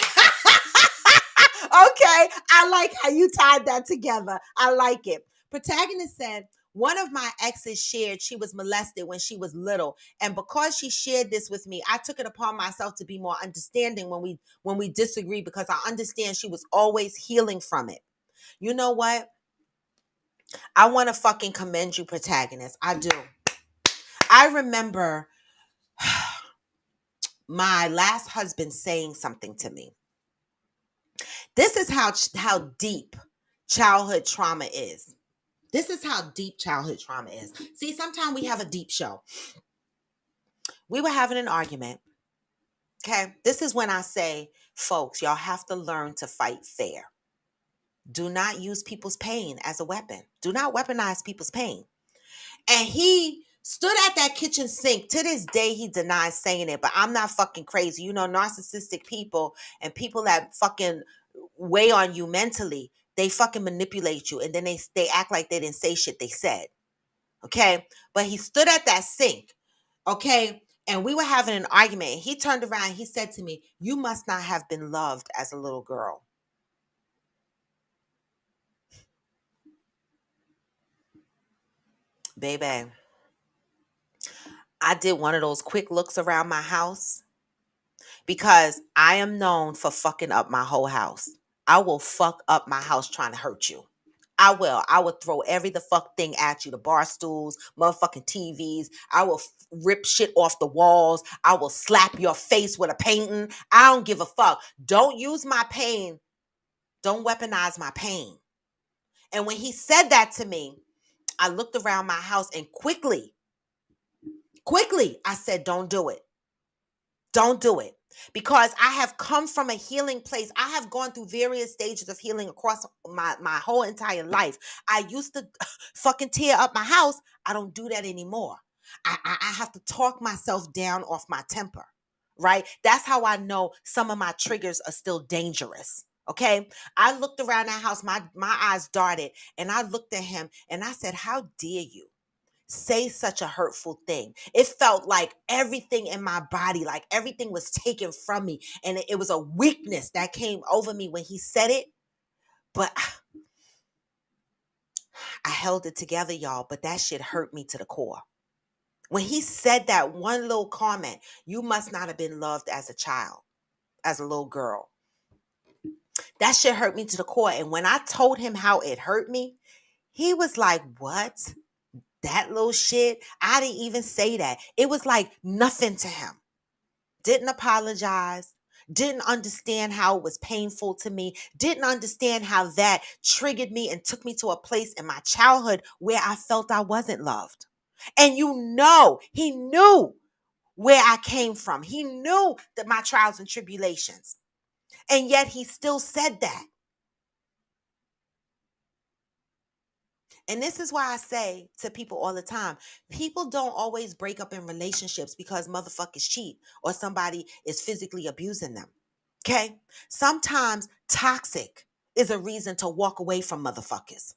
Okay. I like how you tied that together. I like it. Protagonist said, one of my exes shared she was molested when she was little, and because she shared this with me, I took it upon myself to be more understanding when we disagree, because I understand she was always healing from it. You know what? I want to fucking commend you, protagonist. I do. I remember my last husband saying something to me. This is how deep childhood trauma is. This is how deep childhood trauma is. See, sometimes we have a deep show. We were having an argument. Okay. This is when I say, folks, y'all have to learn to fight fair. Do not use people's pain as a weapon. Do not weaponize people's pain. And he stood at that kitchen sink. To this day, he denies saying it, but I'm not fucking crazy. You know, narcissistic people and people that fucking weigh on you mentally, they fucking manipulate you. And then they act like they didn't say shit they said. Okay. But he stood at that sink. Okay. And we were having an argument. He turned around and he said to me, you must not have been loved as a little girl. Baby, I did one of those quick looks around my house because I am known for fucking up my whole house. I will fuck up my house trying to hurt you. I will. I will throw every the fuck thing at you. The bar stools, motherfucking TVs. I will rip shit off the walls. I will slap your face with a painting. I don't give a fuck. Don't use my pain. Don't weaponize my pain. And when he said that to me, I looked around my house and quickly, I said, don't do it. Don't do it. Because I have come from a healing place. I have gone through various stages of healing across my whole entire life. I used to fucking tear up my house. I don't do that anymore. I have to talk myself down off my temper, right? That's how I know some of my triggers are still dangerous. Okay. I looked around that house, my eyes darted, and I looked at him and I said, how dare you say such a hurtful thing? It felt like everything in my body, like everything was taken from me. And it was a weakness that came over me when he said it. But I held it together, y'all. But that shit hurt me to the core. When he said that one little comment, you must not have been loved as a child, as a little girl. That shit hurt me to the core. And when I told him how it hurt me, he was like, what? That little shit? I didn't even say that. It was like nothing to him. Didn't apologize. Didn't understand how it was painful to me. Didn't understand how that triggered me and took me to a place in my childhood where I felt I wasn't loved. And you know, he knew where I came from. He knew that my trials and tribulations. And yet he still said that. And this is why I say to people all the time, people don't always break up in relationships because motherfuckers cheat or somebody is physically abusing them. Okay? Sometimes toxic is a reason to walk away from motherfuckers.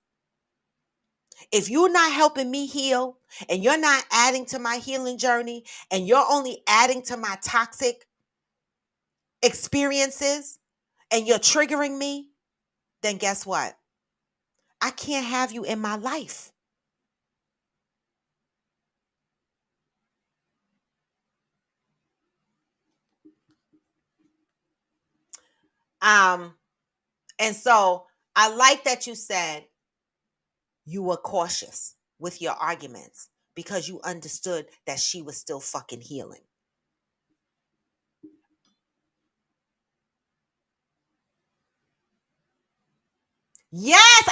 If you're not helping me heal and you're not adding to my healing journey and you're only adding to my toxic experiences and you're triggering me, then guess what? I can't have you in my life. And so I like that you said you were cautious with your arguments because you understood that she was still fucking healing. Yes,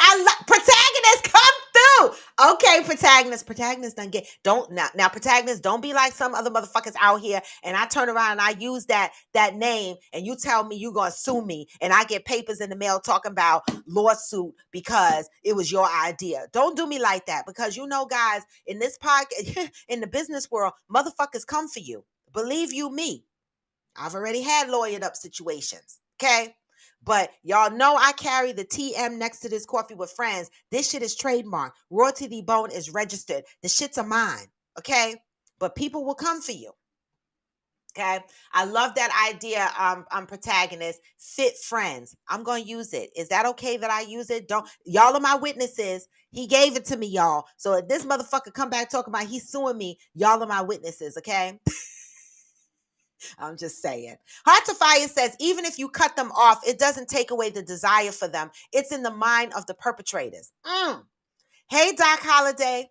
protagonist come through. Okay, protagonist done get don't now protagonist don't be like some other motherfuckers out here and I turn around and I use that name and you tell me you gonna sue me and I get papers in the mail talking about lawsuit because it was your idea. Don't do me like that because you know guys in this podcast in the business world motherfuckers come for you. Believe you me. I've already had lawyered up situations. Okay. But y'all know I carry the TM next to this coffee with friends. This shit is trademarked. Royalty the Bone is registered. The shits are mine. Okay. But people will come for you. Okay. I love that idea. Protagonist fit friends. I'm going to use it. Is that okay that I use it? Don't y'all are my witnesses. He gave it to me, y'all. So if this motherfucker come back talking about he's suing me, y'all are my witnesses. Okay. I'm just saying. Heart to Fire says, even if you cut them off, it doesn't take away the desire for them. It's in the mind of the perpetrators. Hey, Doc Holliday.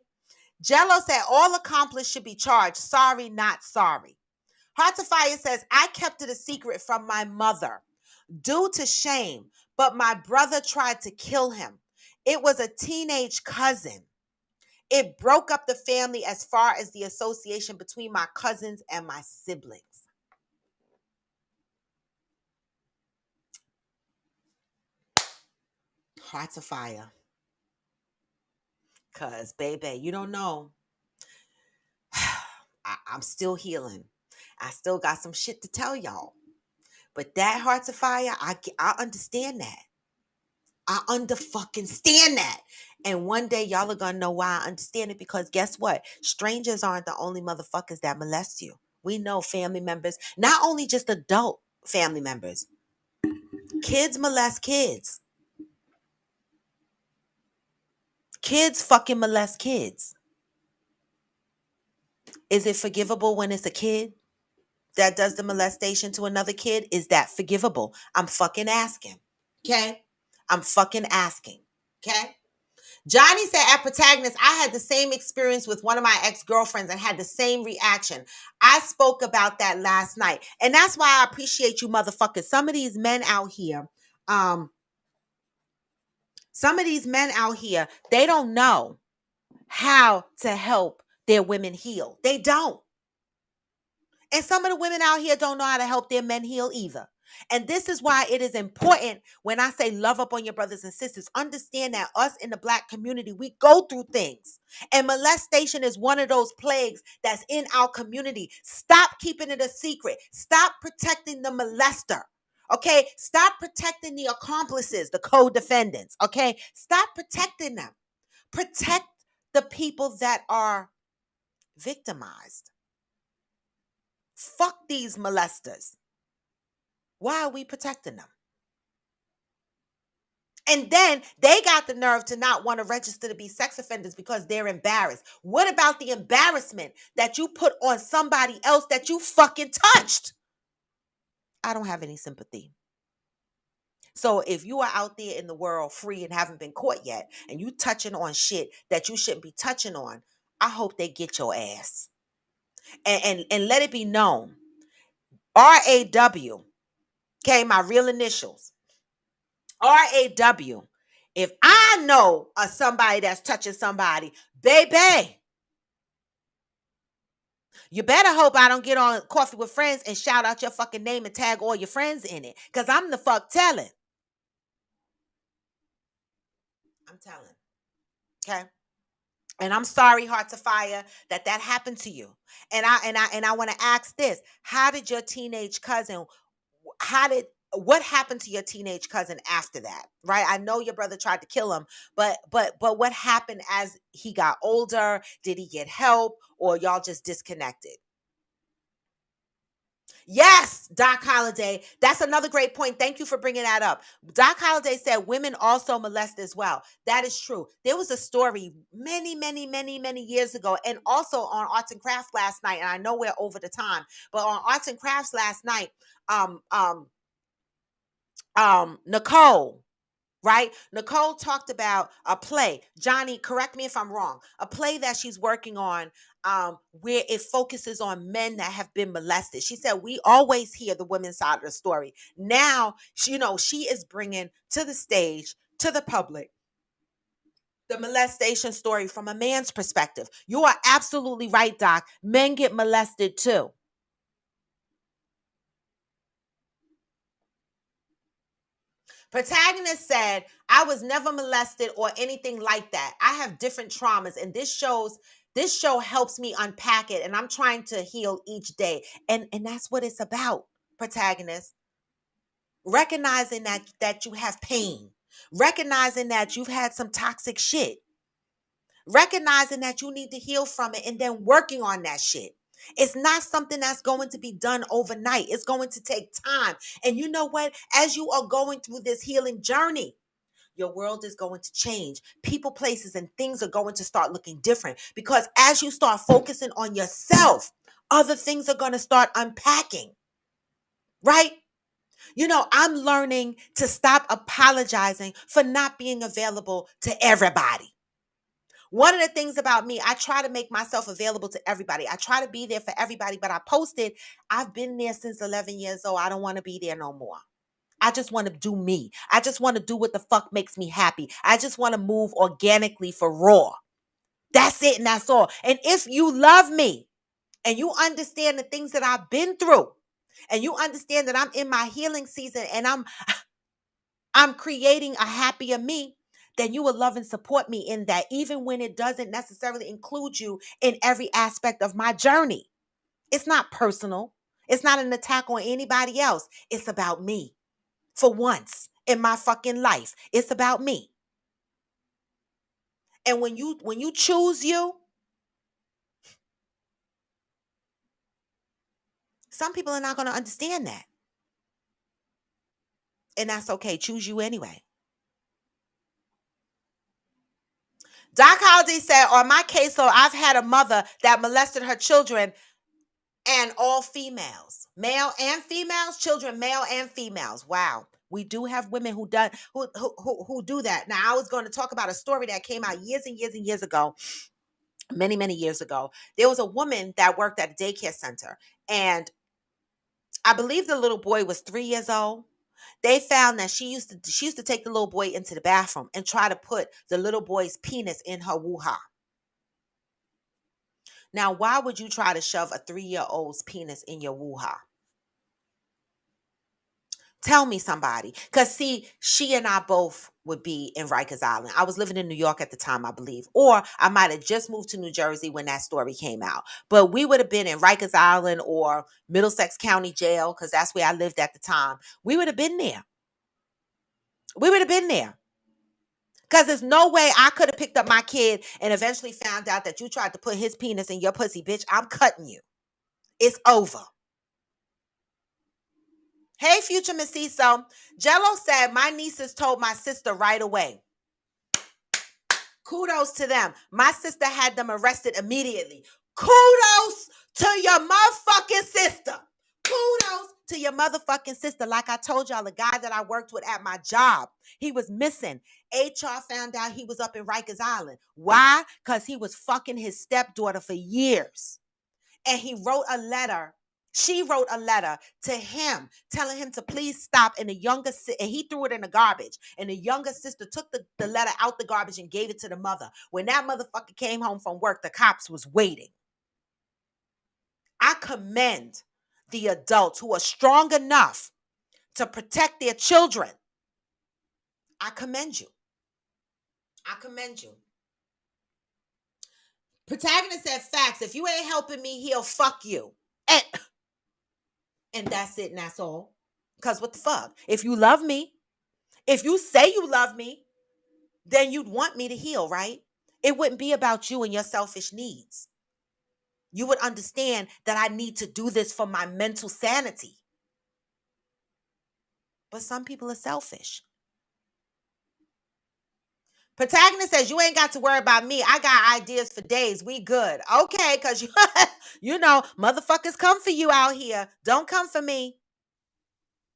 Jello said, all accomplices should be charged. Sorry, not sorry. Heart to Fire says, I kept it a secret from my mother due to shame, but my brother tried to kill him. It was a teenage cousin. It broke up the family as far as the association between my cousins and my siblings. Hearts of Fire. Because, baby, you don't know. I'm still healing. I still got some shit to tell y'all. But that Hearts of Fire, I understand that. I fucking stand that. And one day y'all are going to know why I understand it because guess what? Strangers aren't the only motherfuckers that molest you. We know family members, not only just adult family members. Kids molest kids. Kids fucking molest kids. Is it forgivable when it's a kid that does the molestation to another kid? Is that forgivable? I'm fucking asking. Okay? I'm fucking asking. Okay? Johnny said at Protagonist, I had the same experience with one of my ex-girlfriends and had the same reaction. I spoke about that last night. And that's why I appreciate you motherfuckers. Some of these men out here, they don't know how to help their women heal. They don't. And some of the women out here don't know how to help their men heal either. And this is why it is important when I say love up on your brothers and sisters. Understand that us in the Black community, we go through things. And molestation is one of those plagues that's in our community. Stop keeping it a secret. Stop protecting the molester. Okay? Stop protecting the accomplices, the co-defendants. Okay? Stop protecting them. Protect the people that are victimized. Fuck these molesters. Why are we protecting them? And then they got the nerve to not want to register to be sex offenders because they're embarrassed. What about the embarrassment that you put on somebody else that you fucking touched? I don't have any sympathy. So if you are out there in the world free and haven't been caught yet, and you touching on shit that you shouldn't be touching on, I hope they get your ass. And let it be known. RAW. Okay, my real initials. RAW. If I know of somebody that's touching somebody, baby, you better hope I don't get on Coffee with Friends and shout out your fucking name and tag all your friends in it. Because I'm the fuck telling. I'm telling. Okay? And I'm sorry, Hearts of Fire, that happened to you. And I want to ask this. How did your teenage cousin, what happened to your teenage cousin after that? Right? I know your brother tried to kill him, but what happened as he got older? Did he get help or y'all just disconnected? Yes, Doc Holliday. That's another great point. Thank you for bringing that up. Doc Holliday said women also molest as well. That is true. There was a story many years ago, and also on Arts and Crafts last night. And I know we're over the time, but on Arts and Crafts last night, Nicole, right? Nicole talked about a play. Johnny, correct me if I'm wrong. A play that she's working on, where it focuses on men that have been molested. She said we always hear the women's side of the story. Now, she is bringing to the stage, to the public, the molestation story from a man's perspective. You are absolutely right, Doc. Men get molested too. Protagonist said, I was never molested or anything like that. I have different traumas, and this show helps me unpack it, and I'm trying to heal each day. And that's what it's about, protagonist. Recognizing that you have pain, recognizing that you've had some toxic shit, recognizing that you need to heal from it, and then working on that shit. It's not something that's going to be done overnight. It's going to take time. And you know what? As you are going through this healing journey, your world is going to change. People, places, and things are going to start looking different, because as you start focusing on yourself, other things are going to start unpacking, right? I'm learning to stop apologizing for not being available to everybody. One of the things about me, I try to make myself available to everybody. I try to be there for everybody, but I posted, I've been there since 11 years old. I don't want to be there no more. I just want to do me. I just want to do what the fuck makes me happy. I just want to move organically for raw. That's it, and that's all. And if you love me and you understand the things that I've been through, and you understand that I'm in my healing season, and I'm creating a happier me, then you will love and support me in that, even when it doesn't necessarily include you in every aspect of my journey. It's not personal. It's not an attack on anybody else. It's about me. For once in my fucking life, it's about me. And when you choose you, some people are not going to understand that. And that's okay. Choose you anyway. Doc Holiday said, on my case, so I've had a mother that molested her children, and all females, male and females, children, male and females. Wow. We do have women who do that. Now, I was going to talk about a story that came out years and years and years ago, many, many years ago. There was a woman that worked at a daycare center, and I believe the little boy was 3 years old. They found that she used to take the little boy into the bathroom and try to put the little boy's penis in her woo-ha. Now, why would you try to shove a 3-year-old's penis in your woo-ha? Tell me, somebody. Because, see, she and I both would be in Rikers Island. I was living in New York at the time, I believe. Or I might have just moved to New Jersey when that story came out. But we would have been in Rikers Island or Middlesex County Jail, because that's where I lived at the time. We would have been there. We would have been there. Because there's no way I could have picked up my kid and eventually found out that you tried to put his penis in your pussy, bitch. I'm cutting you. It's over. Hey, future Miss Cecil. Jello said, my nieces told my sister right away. Kudos to them. My sister had them arrested immediately. Kudos to your motherfucking sister. Kudos to your motherfucking sister. Like I told y'all, the guy that I worked with at my job, he was missing. HR found out he was up in Rikers Island. Why? Because he was fucking his stepdaughter for years. And he wrote a letter. She wrote a letter to him telling him to please stop. And and he threw it in the garbage. And the younger sister took the letter out the garbage and gave it to the mother. When that motherfucker came home from work, the cops was waiting. I commend the adults who are strong enough to protect their children. I commend you. I commend you. Protagonist said, facts. If you ain't helping me, he'll fuck you. And that's it, and that's all. Because what the fuck? If you love me, if you say you love me, then you'd want me to heal, right? It wouldn't be about you and your selfish needs. You would understand that I need to do this for my mental sanity. But some people are selfish. Protagonist says, you ain't got to worry about me. I got ideas for days. We good. Okay, because you know, motherfuckers come for you out here. Don't come for me.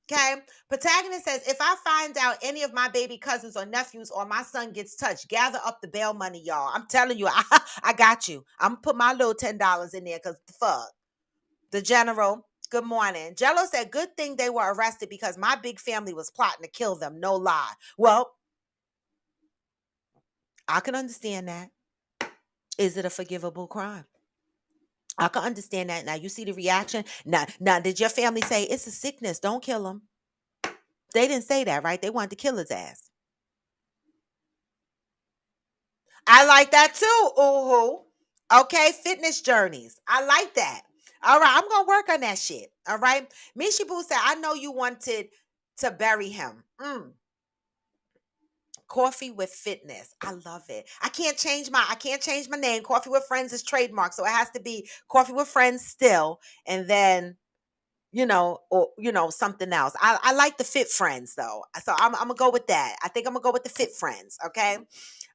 Okay. Protagonist says, if I find out any of my baby cousins or nephews or my son gets touched, gather up the bail money, y'all. I'm telling you, I got you. I'm going to put my little $10 in there because fuck. The general, good morning. Jello said, good thing they were arrested because my big family was plotting to kill them. No lie. Well, I can understand that. Is it a forgivable crime? I can understand that. Now, you see the reaction. Now, did your family say it's a sickness? Don't kill him. They didn't say that, right? They wanted to kill his ass. I like that too. Ooh. Okay, fitness journeys. I like that. All right, I'm gonna work on that shit. All right. Mishi Boo said, I know you wanted to bury him. Coffee with Fitness. I love it. I can't change my name. Coffee with Friends is trademark. So it has to be Coffee with Friends still. And then, or something else. I like the Fit Friends though. So I'm gonna go with that. I think I'm gonna go with the Fit Friends. Okay.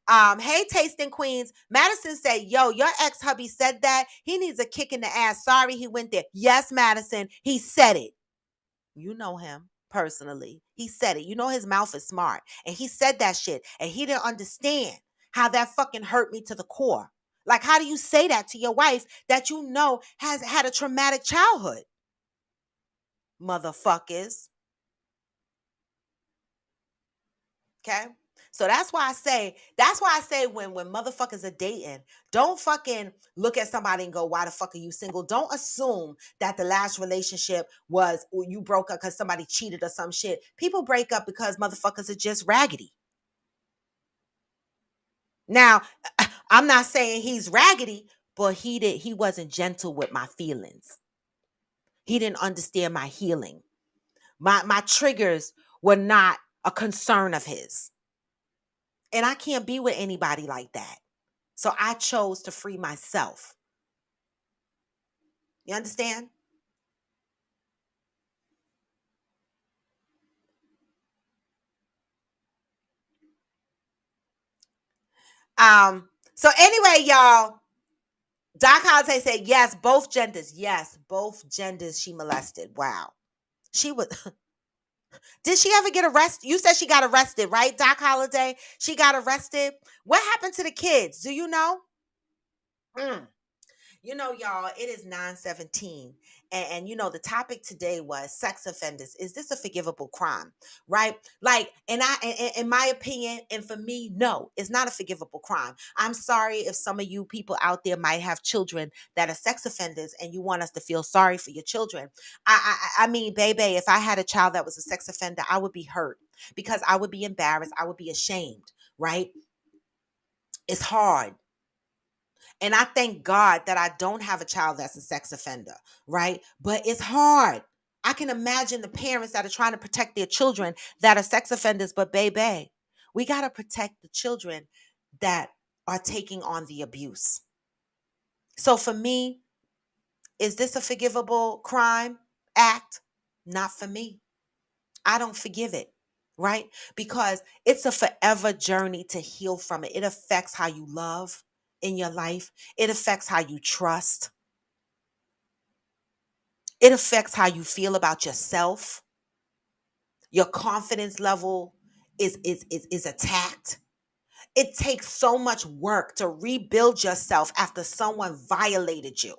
Hey, Tasting Queens. Madison said, yo, your ex-hubby said that. He needs a kick in the ass. Sorry he went there. Yes, Madison, he said it. You know him personally. He said it. You know his mouth is smart. And he said that shit. And he didn't understand how that fucking hurt me to the core. Like, how do you say that to your wife that you know has had a traumatic childhood? Motherfuckers. Okay. So that's why I say when motherfuckers are dating, don't fucking look at somebody and go, why the fuck are you single? Don't assume that the last relationship was you broke up because somebody cheated or some shit. People break up because motherfuckers are just raggedy. Now, I'm not saying he's raggedy, but he wasn't gentle with my feelings. He didn't understand my healing. My triggers were not a concern of his. And I can't be with anybody like that. So I chose to free myself. You understand? So anyway, y'all, Doc Holliday said, yes, both genders. Yes, both genders she molested. Wow. She was did she ever get arrested? You said she got arrested, right? Doc Holliday? She got arrested. What happened to the kids? Do you know? Mm. Y'all, it is 9:17. And the topic today was sex offenders. Is this a forgivable crime? Right? Like, in my opinion, and for me, no, it's not a forgivable crime. I'm sorry if some of you people out there might have children that are sex offenders and you want us to feel sorry for your children. I mean, baby, if I had a child that was a sex offender, I would be hurt because I would be embarrassed. I would be ashamed, right? It's hard. And I thank God that I don't have a child that's a sex offender, right? But it's hard. I can imagine the parents that are trying to protect their children that are sex offenders, but baby, we got to protect the children that are taking on the abuse. So for me, is this a forgivable crime act? Not for me. I don't forgive it, right? Because it's a forever journey to heal from it. It affects how you love in your life, it affects how you trust, it affects how you feel about yourself. Your confidence level is attacked. It takes so much work to rebuild yourself after someone violated you.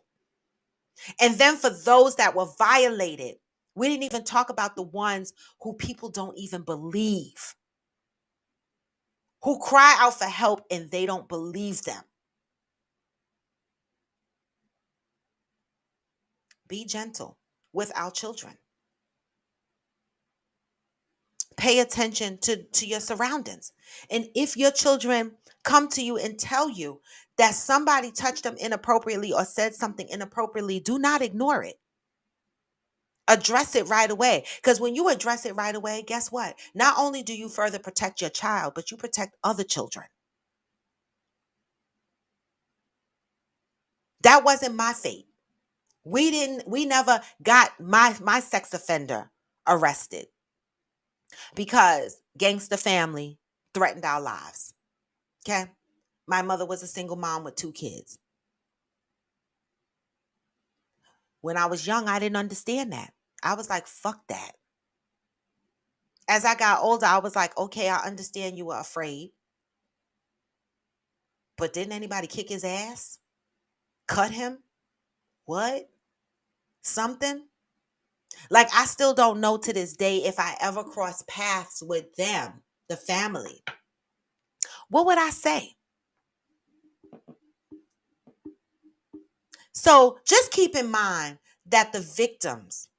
And then for those that were violated, we didn't even talk about the ones who people don't even believe, who cry out for help and they don't believe them. Be gentle with our children. Pay attention to your surroundings. And if your children come to you and tell you that somebody touched them inappropriately or said something inappropriately, do not ignore it. Address it right away. Because when you address it right away, guess what? Not only do you further protect your child, but you protect other children. That wasn't my fate. We never got my sex offender arrested because gangster family threatened our lives. Okay? My mother was a single mom with 2 kids. When I was young, I didn't understand that. I was like, fuck that. As I got older, I was like, okay, I understand you were afraid, but didn't anybody kick his ass? Cut him? What? Something? Like, I still don't know to this day if I ever cross paths with them, the family. What would I say? So just keep in mind that the victims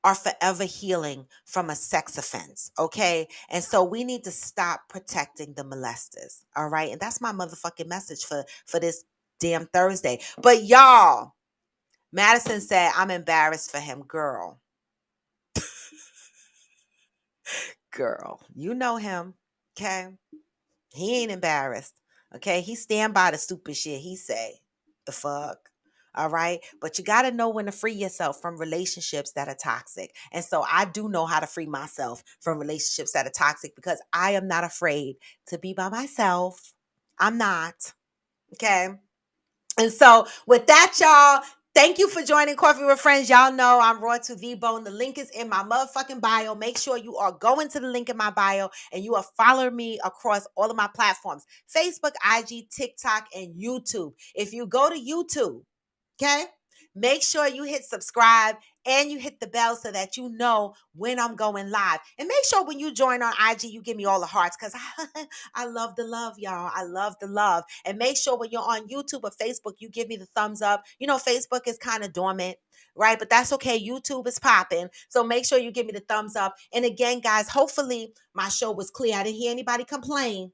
are forever healing from a sex offense, okay? And so we need to stop protecting the molesters, all right? And that's my motherfucking message for this damn Thursday. But y'all, Madison said, I'm embarrassed for him. Girl, you know him, okay? He ain't embarrassed, okay? He stand by the stupid shit he say. The fuck? All right. But you got to know when to free yourself from relationships that are toxic. And so I do know how to free myself from relationships that are toxic because I am not afraid to be by myself. I'm not. Okay. And so with that, y'all, thank you for joining Coffee with Friends. Y'all know I'm Raw to V-Bone. The link is in my motherfucking bio. Make sure you are going to the link in my bio and you are following me across all of my platforms: Facebook, IG, TikTok, and YouTube. If you go to YouTube, okay, make sure you hit subscribe and you hit the bell so that you know when I'm going live. And make sure when you join on IG, you give me all the hearts because I love the love, y'all. I love the love. And make sure when you're on YouTube or Facebook, you give me the thumbs up. You know, Facebook is kind of dormant, right? But that's okay. YouTube is popping. So make sure you give me the thumbs up. And again, guys, hopefully my show was clear. I didn't hear anybody complain.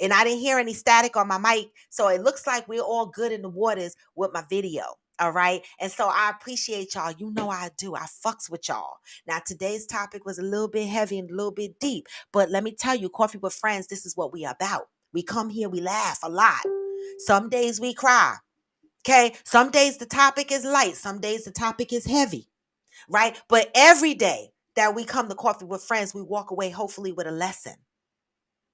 And I didn't hear any static on my mic. So it looks like we're all good in the waters with my video. All right. And so I appreciate y'all. You know I do. I fucks with y'all. Now, today's topic was a little bit heavy and a little bit deep. But let me tell you, Coffee with Friends, this is what we about. We come here, we laugh a lot. Some days we cry. Okay. Some days the topic is light. Some days the topic is heavy. Right. But every day that we come to Coffee with Friends, we walk away hopefully with a lesson,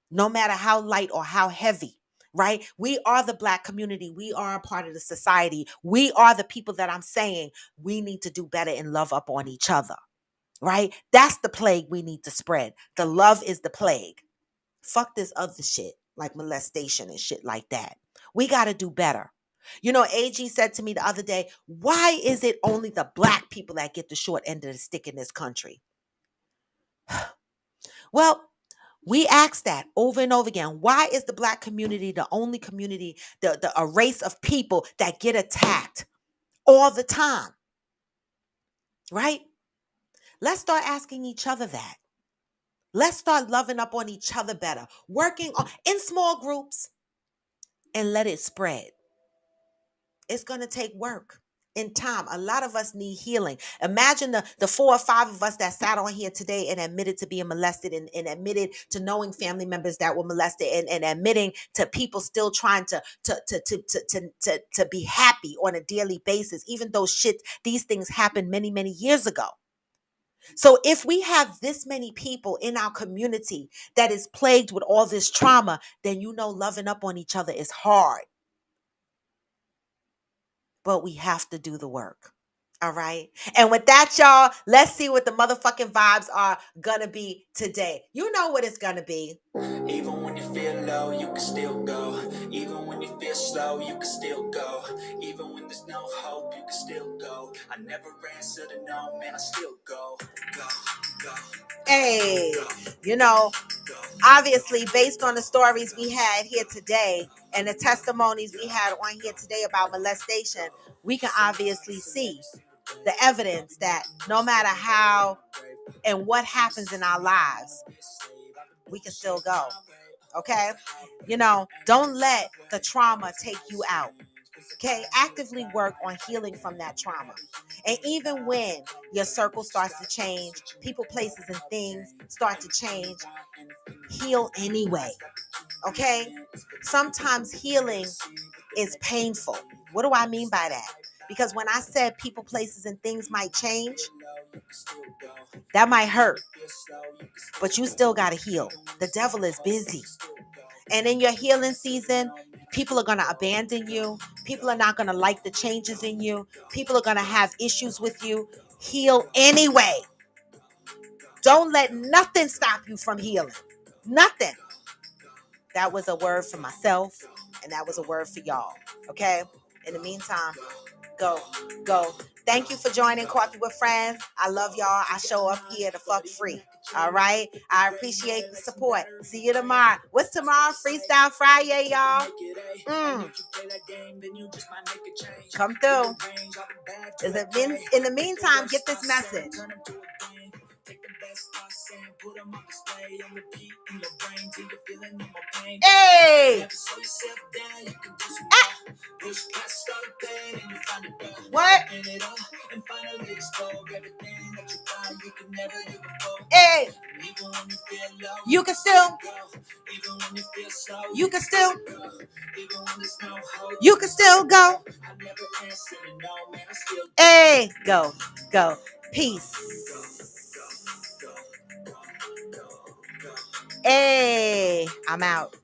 no matter how light or how heavy, right? We are the Black community. We are a part of the society. We are the people that I'm saying we need to do better and love up on each other, right? That's the plague we need to spread. The love is the plague. Fuck this other shit like molestation and shit like that. We got to do better. You know, AG said to me the other day, why is it only the Black people that get the short end of the stick in this country? Well, we ask that over and over again. Why is the Black community the only community, a race of people that get attacked all the time? Right? Let's start asking each other that. Let's start loving up on each other better, working in small groups and let it spread. It's going to take work in time. A lot of us need healing. Imagine the 4 or 5 of us that sat on here today and admitted to being molested and admitted to knowing family members that were molested and admitting to people still trying to be happy on a daily basis, even though these things happened many, many years ago. So if we have this many people in our community that is plagued with all this trauma, then you know loving up on each other is hard. But we have to do the work. All right. And with that, y'all, let's see what the motherfucking vibes are gonna be today. You know what it's gonna be. Even when you feel low, you can still go. Even when you feel slow, you can still go. Even when there's no hope, you can still go. I never answer to no, man, I still go. Go, go. Hey, you know, obviously, based on the stories we had here today and the testimonies we had on here today about molestation, we can obviously see the evidence that no matter how and what happens in our lives, we can still go. Okay? You know, don't let the trauma take you out. Okay? Actively work on healing from that trauma. And even when your circle starts to change, people, places, and things start to change, heal anyway. Okay? Sometimes healing is painful. What do I mean by that? Because when I said people, places, and things might change, that might hurt. But you still got to heal. The devil is busy. And in your healing season, people are going to abandon you. People are not going to like the changes in you. People are going to have issues with you. Heal anyway. Don't let nothing stop you from healing. Nothing. That was a word for myself, and that was a word for y'all. Okay? In the meantime, go. Thank you for joining Coffee with Friends. I love y'all. I show up here to fuck free. All right? I appreciate the support. See you tomorrow. What's tomorrow? Freestyle Friday, y'all. Come through. In the meantime, get this message. Hey! What? Hey! You can still. You can still go. Hey! Go. Peace. Hey! I'm out.